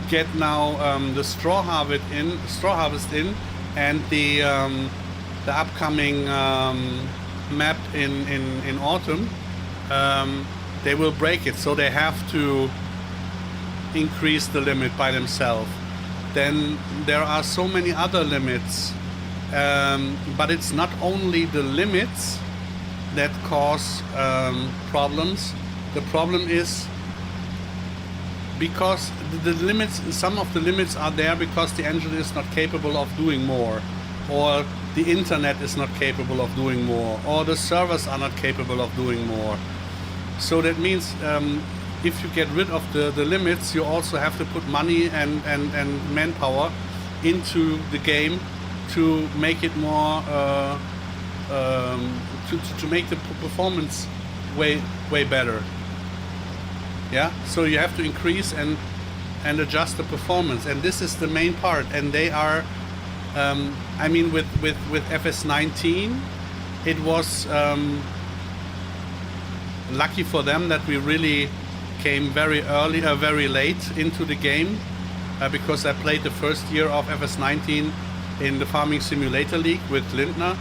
get now the straw harvest in, and the upcoming map in autumn, they will break it. So they have to increase the limit by themselves. Then there are so many other limits, but it's not only the limits that cause problems. The problem is because the limits, some of the limits are there because the engine is not capable of doing more, or the internet is not capable of doing more, or the servers are not capable of doing more. So that means if you get rid of the limits, you also have to put money and manpower into the game to make it more to make the performance way better. Yeah, so you have to increase and adjust the performance, and this is the main part. And they are I mean, with FS19 it was lucky for them that we really came very early, very late into the game, because I played the first year of FS19 in the Farming Simulator League with Lindner,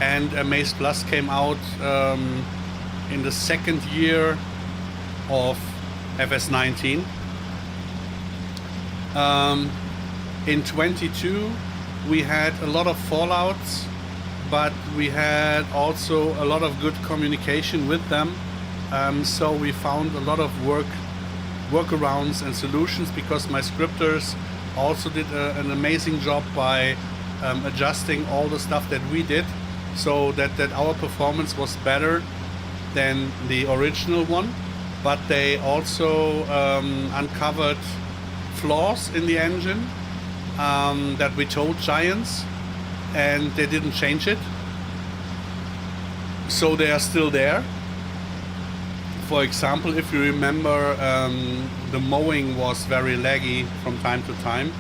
and Maze Plus came out in the second year of FS19. In 22 we had a lot of fallouts, but we had also a lot of good communication with them. So we found a lot of workarounds and solutions, because my scripters also did an amazing job by adjusting all the stuff that we did, so that our performance was better than the original one, but they also uncovered flaws in the engine that we told Giants, and they didn't change it. So they are still there. For example, if you remember, the mowing was very laggy from time to time.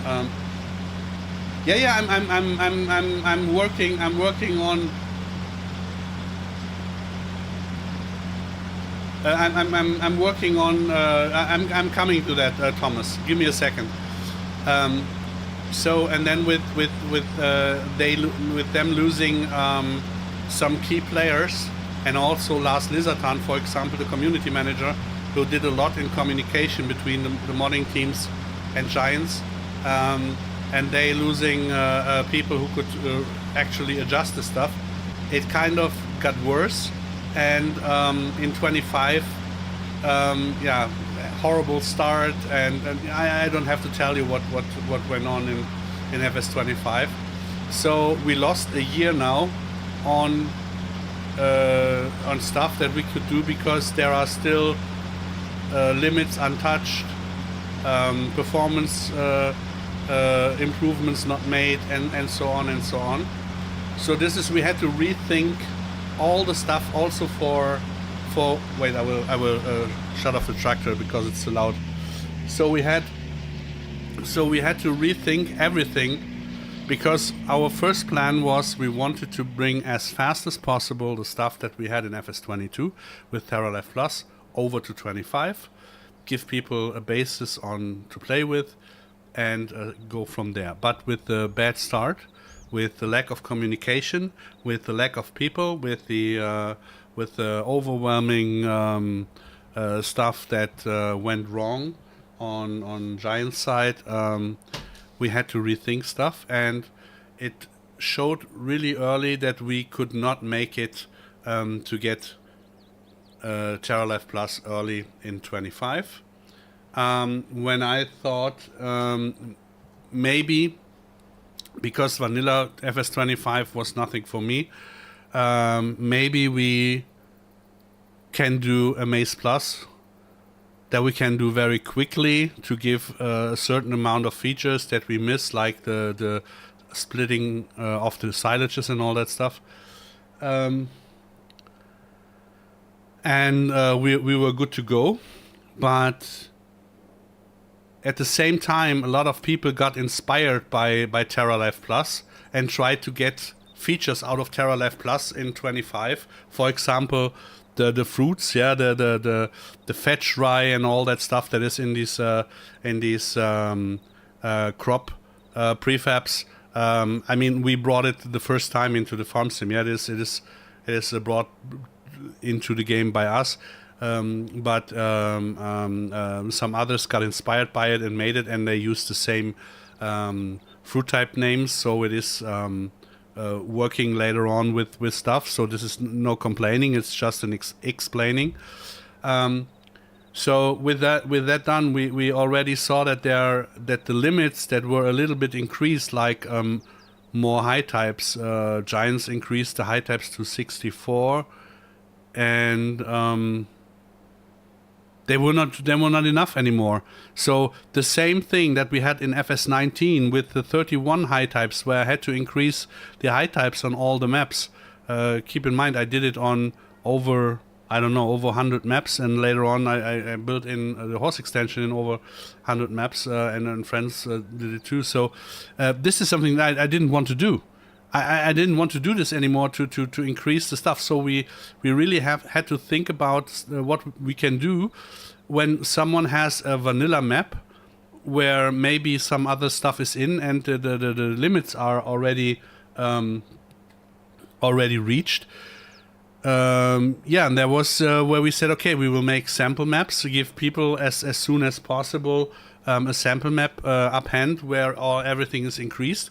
I'm working on. I'm working on. I'm coming to that, Thomas. Give me a second. So and then with them losing some key players, and also Lars Lizartan, for example, the community manager, who did a lot in communication between the modding teams and Giants, and they losing people who could actually adjust the stuff. It kind of got worse, and in 25, horrible start, and I don't have to tell you what went on in FS25. So we lost a year now on stuff that we could do, because there are still limits untouched, performance improvements not made, and so on and so on. So we had to rethink all the stuff also for wait, I will shut off the tractor because it's too loud. So we had to rethink everything, because our first plan was we wanted to bring as fast as possible the stuff that we had in FS22 with TerraLife Plus over to 25, give people a basis to play with, and go from there. But with the bad start, with the lack of communication, with the lack of people, with the overwhelming stuff that went wrong on Giant's side, we had to rethink stuff, and it showed really early that we could not make it to get TerraLife Plus early in 25. When I thought maybe, because vanilla FS25 was nothing for me, maybe we can do a Maze Plus that we can do very quickly to give a certain amount of features that we miss, like the splitting of the silages and all that stuff. And we were good to go. But at the same time, a lot of people got inspired by TerraLife Plus and tried to get features out of TerraLife Plus in 25. For example, the fruits, the fetch rye and all that stuff that is in these crop prefabs. I mean, we brought it the first time into the farm sim. Yeah, it is brought into the game by us. But some others got inspired by it and made it, and they used the same fruit type names, so it is working later on with stuff. So this is no complaining, it's just an explaining. So with that done, we already saw that the limits that were a little bit increased, like more high types. Giants increased the high types to 64, and they were not enough anymore. So the same thing that we had in FS19 with the 31 high types, where I had to increase the high types on all the maps. Keep in mind, I did it on over 100 maps, and later on I built in the horse extension in over 100 maps, and then friends did it too. So this is something that I didn't want to do. I didn't want to do this anymore to increase the stuff. So we really had to think about what we can do when someone has a vanilla map where maybe some other stuff is in, and the limits are already reached. And there was where we said, okay, we will make sample maps to give people as soon as possible a sample map up hand where everything is increased,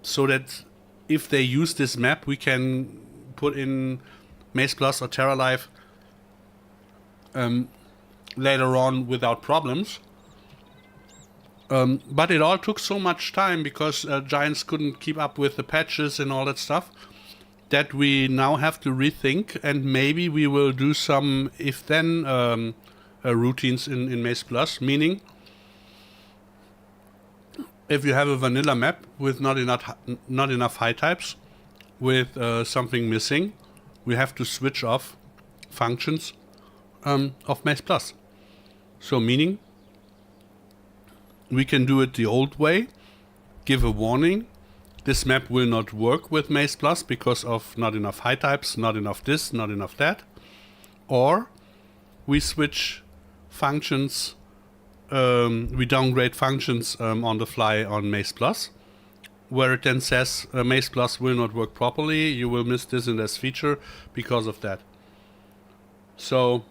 so that if they use this map, we can put in Maze Plus or TerraLife later on without problems. But it all took so much time because Giants couldn't keep up with the patches and all that stuff. that we now have to rethink, and maybe we will do some if-then routines in Maze Plus, meaning if you have a vanilla map with not enough high types, with something missing, we have to switch off functions of Maze Plus. So meaning we can do it the old way, give a warning, this map will not work with Maze Plus because of not enough high types, not enough this, not enough that. Or we switch functions, we downgrade functions on the fly on Maze Plus, where it then says Maze Plus will not work properly, you will miss this and this feature because of that. So,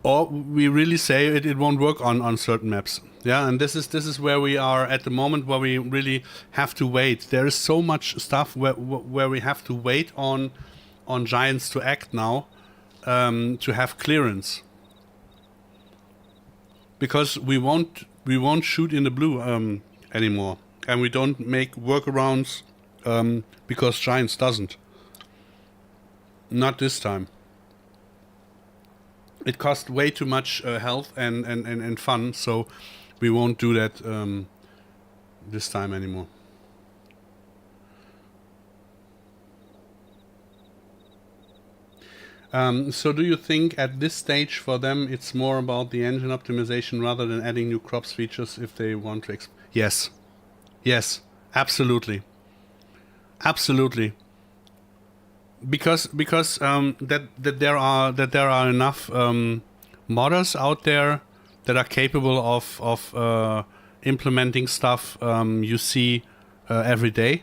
or we really say it won't work on certain maps. Yeah, and this is where we are at the moment, where we really have to wait. There is so much stuff where we have to wait on Giants to act now, to have clearance. Because we won't shoot in the blue anymore, and we don't make workarounds because Giants doesn't. Not this time. It costs way too much health and fun, so we won't do that this time anymore. So do you think at this stage for them it's more about the engine optimization rather than adding new crops features if they want to Yes, absolutely. Because that there are enough modders out there that are capable of implementing stuff you see every day.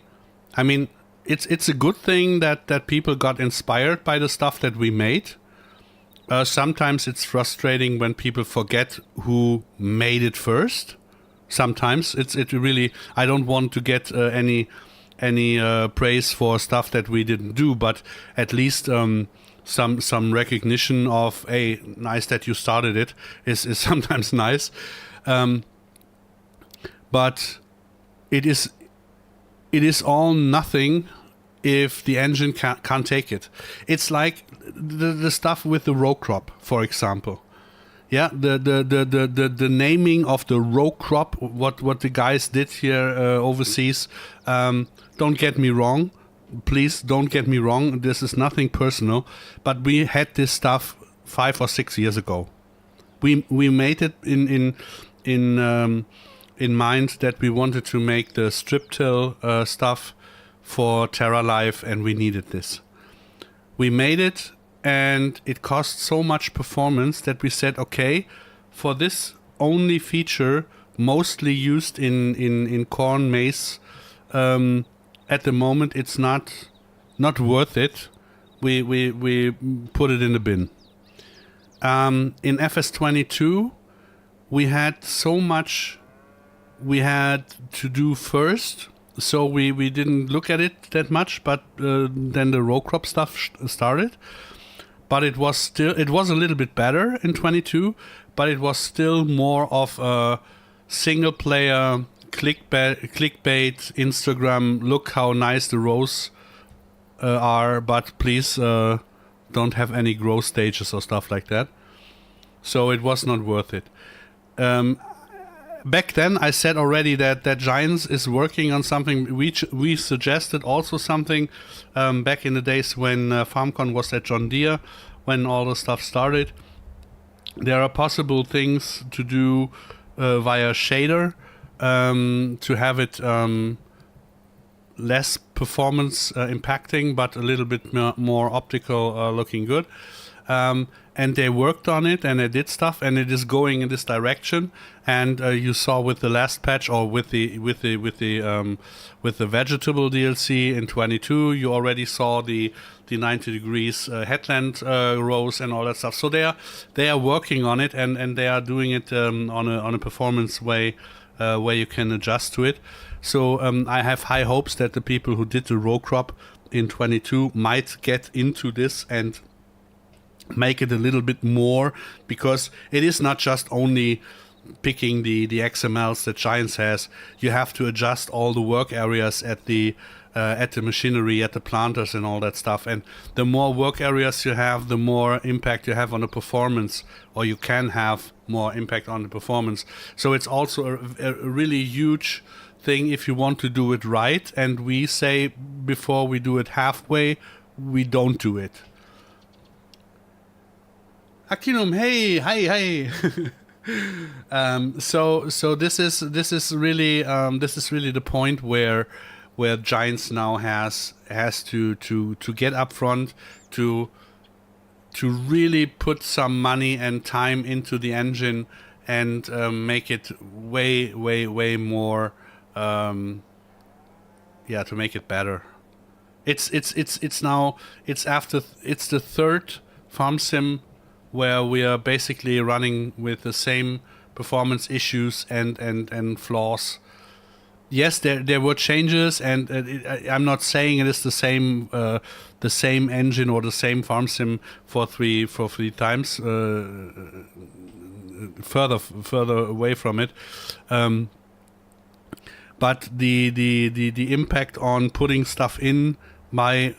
I mean, it's a good thing that people got inspired by the stuff that we made. Sometimes it's frustrating when people forget who made it first. Sometimes it really, I don't want to get any praise for stuff that we didn't do, but at least some recognition of, hey, nice that you started it is sometimes nice. But it is all nothing if the engine can't take it. It's like the stuff with the row crop, for example. Yeah, the naming of the row crop, what the guys did here overseas. Don't get me wrong. Please don't get me wrong. This is nothing personal, but we had this stuff 5 or 6 years ago. We made it in mind that we wanted to make the strip till stuff for TerraLife, and we needed this. We made it, and it cost so much performance that we said, okay, for this only feature, mostly used in corn, maize, at the moment it's not worth it. We put it in the bin. In FS22, we had so much we had to do first, so we didn't look at it that much. But then the row crop stuff started. But it was a little bit better in 22, but it was still more of a single player clickbait Instagram. Look how nice the rows are, but please don't have any growth stages or stuff like that. So it was not worth it. Back then I said already that Giants is working on something. We suggested also something back in the days when FarmCon was at John Deere, when all the stuff started. There are possible things to do via shader, to have it less performance impacting, but a little bit more optical looking good. And they worked on it, and they did stuff, and it is going in this direction. And you saw with the last patch, or with the vegetable DLC in 22, you already saw the 90 degrees headland rows and all that stuff. So they are working on it, and they are doing it on a performance way where you can adjust to it. So I have high hopes that the people who did the row crop in 22 might get into this and make it a little bit more, because it is not just only picking the XMLs that Giants has. You have to adjust all the work areas at the at the machinery, at the planters and all that stuff. And the more work areas you have, the more impact you have on the performance, or you can have more impact on the performance. So it's also a really huge thing if you want to do it right. And we say before we do it halfway, we don't do it. Akinum, hey, hi. So this is really the point where Giants now has to get up front to really put some money and time into the engine and make it way more to make it better. It's the third farm sim where we are basically running with the same performance issues and flaws. Yes, there were changes, and I'm not saying it is the same engine or the same farm sim for three times further away from it. But the impact on putting stuff in by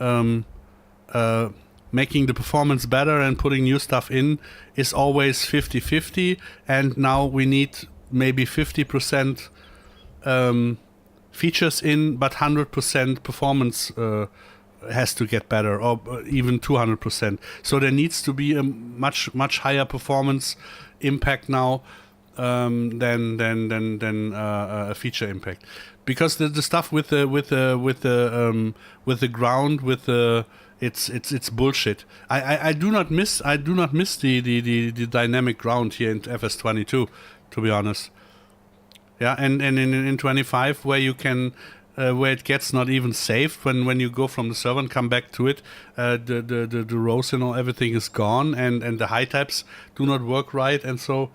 making the performance better and putting new stuff in is always 50-50, and now we need maybe 50% features in, but 100% performance has to get better, or even 200%. So there needs to be a much higher performance impact now than a feature impact, because the stuff with the ground, with the it's bullshit. I do not miss the dynamic ground here in FS22, to be honest. Yeah, and in 25 where you can where it gets not even saved when you go from the server and come back to it, the rows and all, everything is gone, and the high types do not work right, and so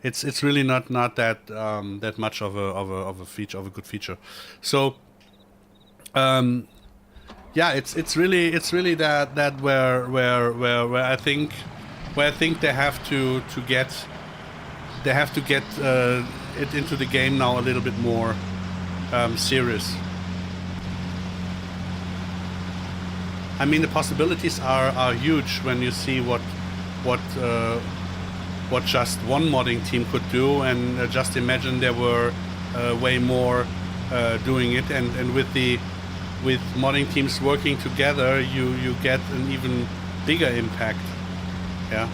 it's really not that that much of a feature, of a good feature. So yeah, it's really that where I think they have to get it into the game now a little bit more serious. I mean, the possibilities are huge when you see what just one modding team could do, and just imagine there were way more doing it, and with modding teams working together, you get an even bigger impact. Yeah.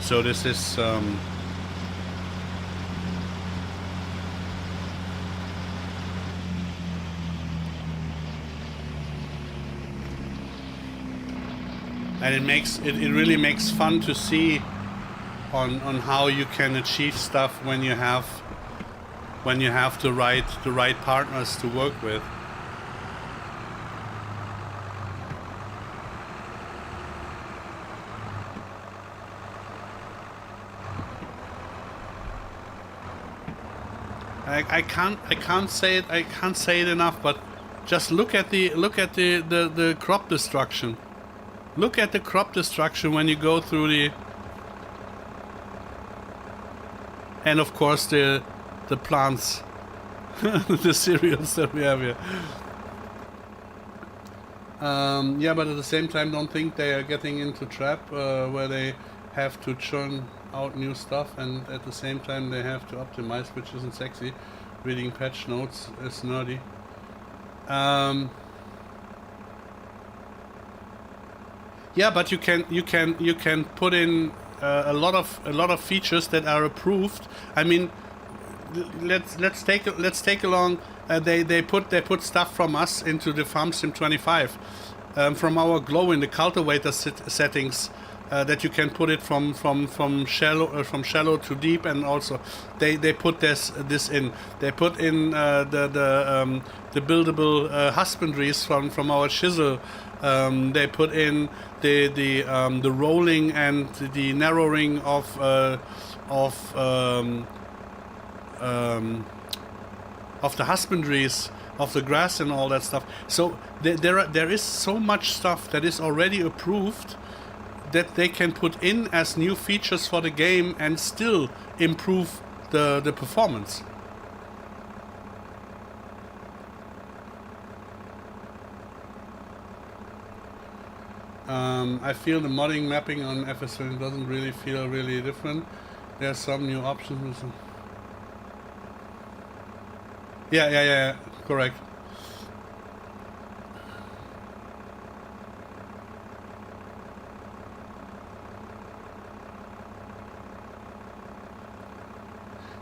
So this is and it really makes fun to see on how you can achieve stuff when you have the right partners to work with. I can't say it enough, but just look at the crop destruction. Look at the crop destruction when you go through the, and of course the plants, the cereals that we have here. Yeah, but at the same time, don't think they are getting into trap where they have to churn out new stuff, and at the same time they have to optimize, which isn't sexy. Reading patch notes is nerdy. Yeah, but you can put in a lot of features that are approved. I mean, let's take along. They put stuff from us into the Farm Sim 25, from our glow in the cultivator settings. That you can put it from shallow to deep, and also they put this in. They put in the buildable husbandries from our chisel. They put in the rolling and the narrowing of the husbandries, of the grass and all that stuff. So there is so much stuff that is already approved that they can put in as new features for the game and still improve the performance. I feel the modding mapping on FS20 doesn't really feel really different. There's some new options. Yeah, correct.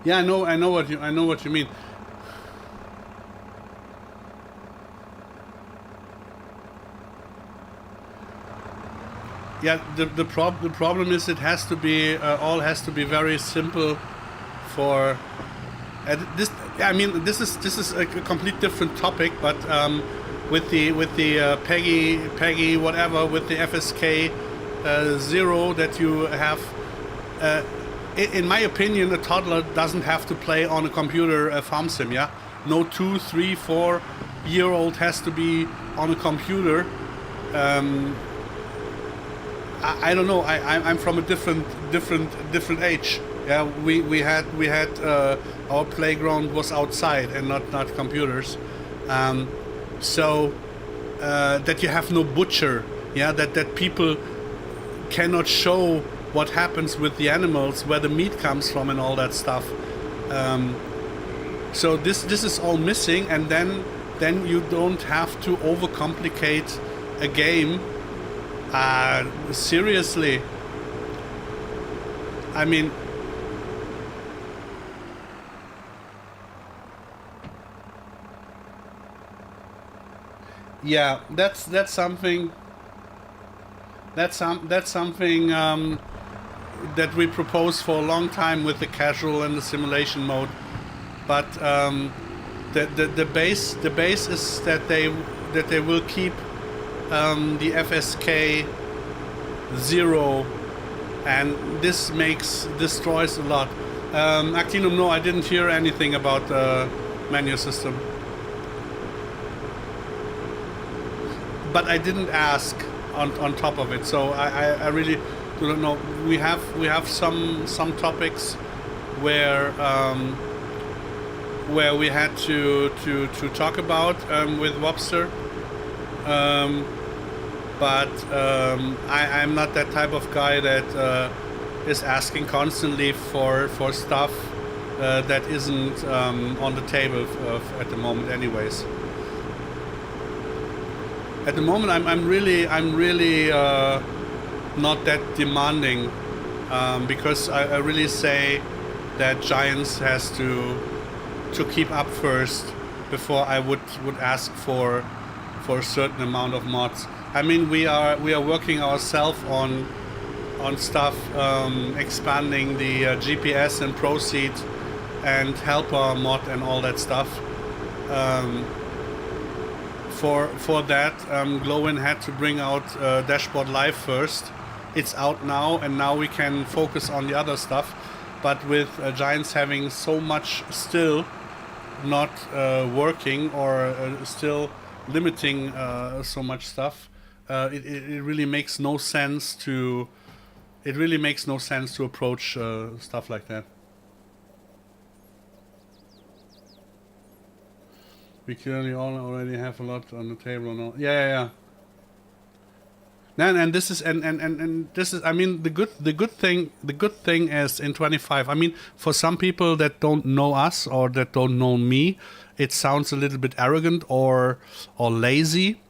Yeah, I know what you mean. Yeah, the problem is it has to be all has to be very simple for this. I mean, this is a complete different topic, but with the Peggy whatever, with the FSK 0 that you have. In my opinion, a toddler doesn't have to play on a computer a farm sim. Yeah, no 2, 3, 4-year-old has to be on a computer. I don't know. I'm from a different age. Yeah, we had our playground was outside and not computers. So that you have no butcher. Yeah, that people cannot show what happens with the animals, where the meat comes from, and all that stuff. So this is all missing, and then you don't have to overcomplicate a game. Seriously. I mean, yeah, that's something. That's something that we propose for a long time with the casual and the simulation mode. But the base is that they will keep the FSK 0, and this destroys a lot. Actinum, no, I didn't hear anything about the menu system, but I didn't ask on top of it, so I really don't know. We have some topics where we had to talk about with Wobster. But I'm not that type of guy that is asking constantly for stuff that isn't on the table at the moment anyways. At the moment I'm really not that demanding, because I really say that Giants has to keep up first before I would ask for a certain amount of mods. I mean, we are working ourselves on stuff, expanding the GPS and Proceed and Helper mod and all that stuff. For that, Glowin had to bring out Dashboard Live first. It's out now, and now we can focus on the other stuff. But with Giants having so much still not working, or still limiting so much stuff, it really makes no sense to approach stuff like that. We clearly all already have a lot on the table now. Yeah. And this is and this is, I mean, the good thing is in 25. I mean, for some people that don't know us or that don't know me, it sounds a little bit arrogant or lazy.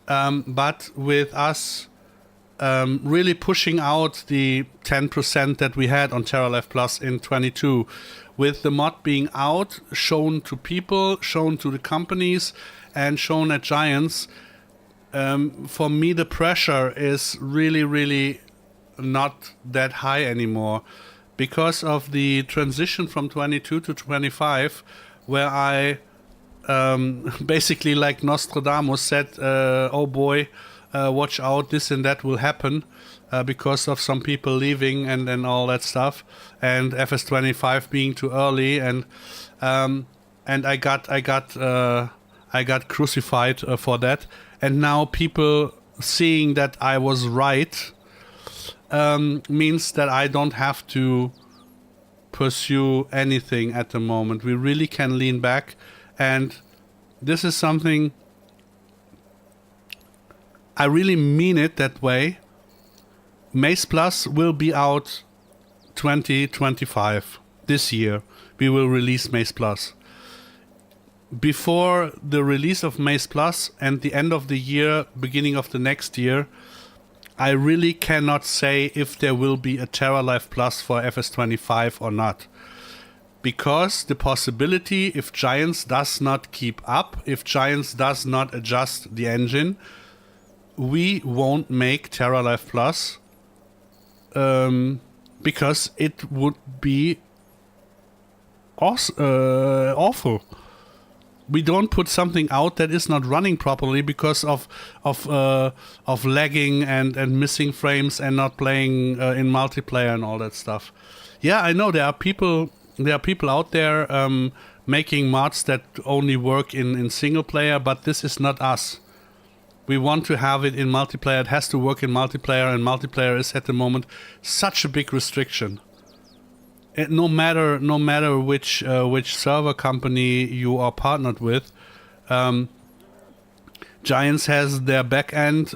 But with us really pushing out the 10% that we had on TerraLife Plus in 22, with the mod being out, shown to people, shown to the companies, and shown at Giants, for me the pressure is really not that high anymore, because of the transition from 22 to 25, where I basically, like Nostradamus said, oh boy, watch out, this and that will happen, because of some people leaving and all that stuff, and FS25 being too early, and I got crucified for that. And now people seeing that I was right means that I don't have to pursue anything at the moment. We really can lean back, and this is something I really mean it that way. Maze Plus will be out 2025. This year we will release Maze Plus. Before the release of Maze Plus and the end of the year, beginning of the next year, I really cannot say if there will be a TerraLife Plus for FS25 or not. Because the possibility, if Giants does not keep up, if Giants does not adjust the engine, we won't make TerraLife Plus because it would be awful. We don't put something out that is not running properly because of lagging and missing frames and not playing in multiplayer and all that stuff. Yeah, I know there are people out there making mods that only work in single player, but this is not us. We want to have it in multiplayer. It has to work in multiplayer, and multiplayer is at the moment such a big restriction. No matter which server company you are partnered with, Giants has their back end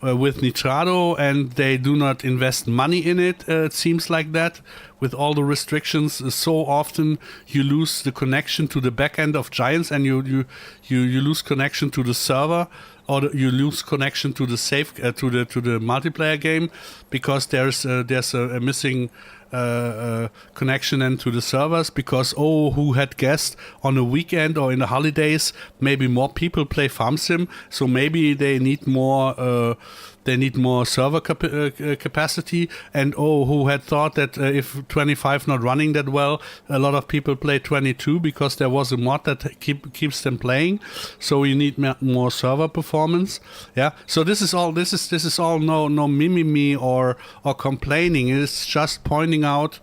with Nitrado, and they do not invest money in it. It seems like that. With all the restrictions, so often you lose the connection to the back end of Giants, and you lose connection to the server, or you lose connection to the safe to the multiplayer game, because there's a missing connection and to the servers, because who had guessed on a weekend or in the holidays maybe more people play farm sim, so maybe they need more server capacity, and who had thought that if 25 not running that well, a lot of people play 22 because there was a mod that keeps them playing, so you need more server performance. Yeah, so this is all no mimimi or complaining. It's just pointing out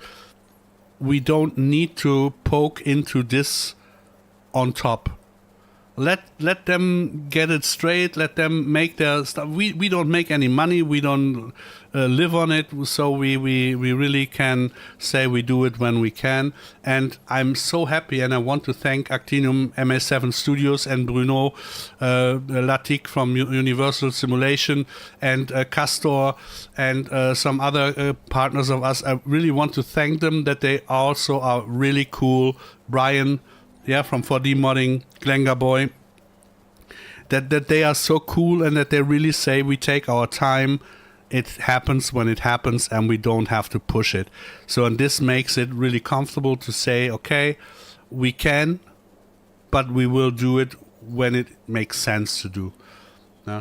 we don't need to poke into this on top. Let them get it straight. Let them make their stuff. We don't make any money. We don't live on it. So we really can say we do it when we can. And I'm so happy, and I want to thank Actinium MA7 Studios and Bruno Latic from Universal Simulation and Castor and some other partners of us. I really want to thank them that they also are really cool. Brian, from 4D Modding, Glenga Boy, that they are so cool, and that they really say we take our time, it happens when it happens, and we don't have to push it. So, and this makes it really comfortable to say, okay, we can, but we will do it when it makes sense to do.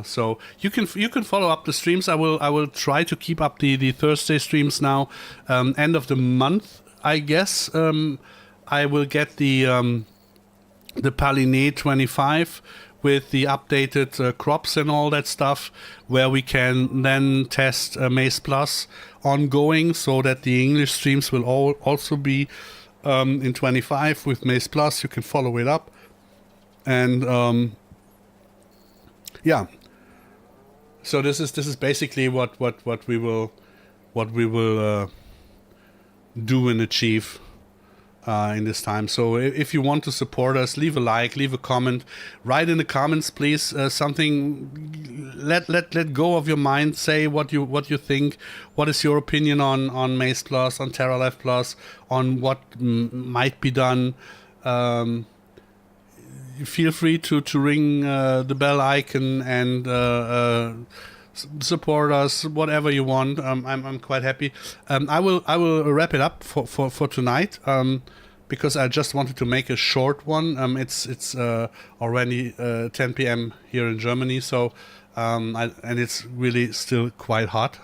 So you can follow up the streams. I will try to keep up the Thursday streams now. End of the month, I guess. I will get the Pallegney 25 with the updated crops and all that stuff, where we can then test Maze Plus ongoing, so that the English streams will also be in 25 with Maze Plus. You can follow it up, and so this is basically what we will do and achieve in this time. So if you want to support us, leave a like, leave a comment, write in the comments, please, something. Let go of your mind. Say what you think. What is your opinion on Maze Plus, on TerraLife Plus, on what might be done. Feel free to ring the bell icon and support us, whatever you want. I'm quite happy. I will wrap it up for tonight, because I just wanted to make a short one. It's already 10 p.m. here in Germany, so and it's really still quite hot.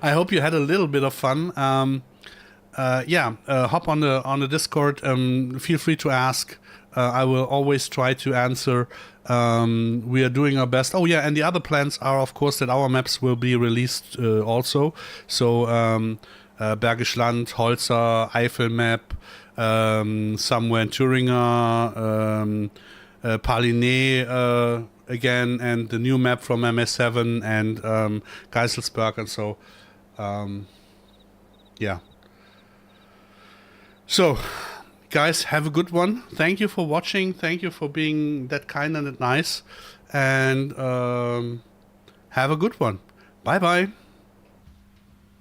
I hope you had a little bit of fun. Hop on the Discord. Feel free to ask. I will always try to answer. We are doing our best. And the other plans are, of course, that our maps will be released also. So Bergisch Land, Holzer, Eifel map, somewhere in Thüringer, Pallegney again, and the new map from MS7 and Geiselsberg, and so So, guys, have a good one. Thank you for watching. Thank you for being that kind and that nice. and have a good one. Bye bye.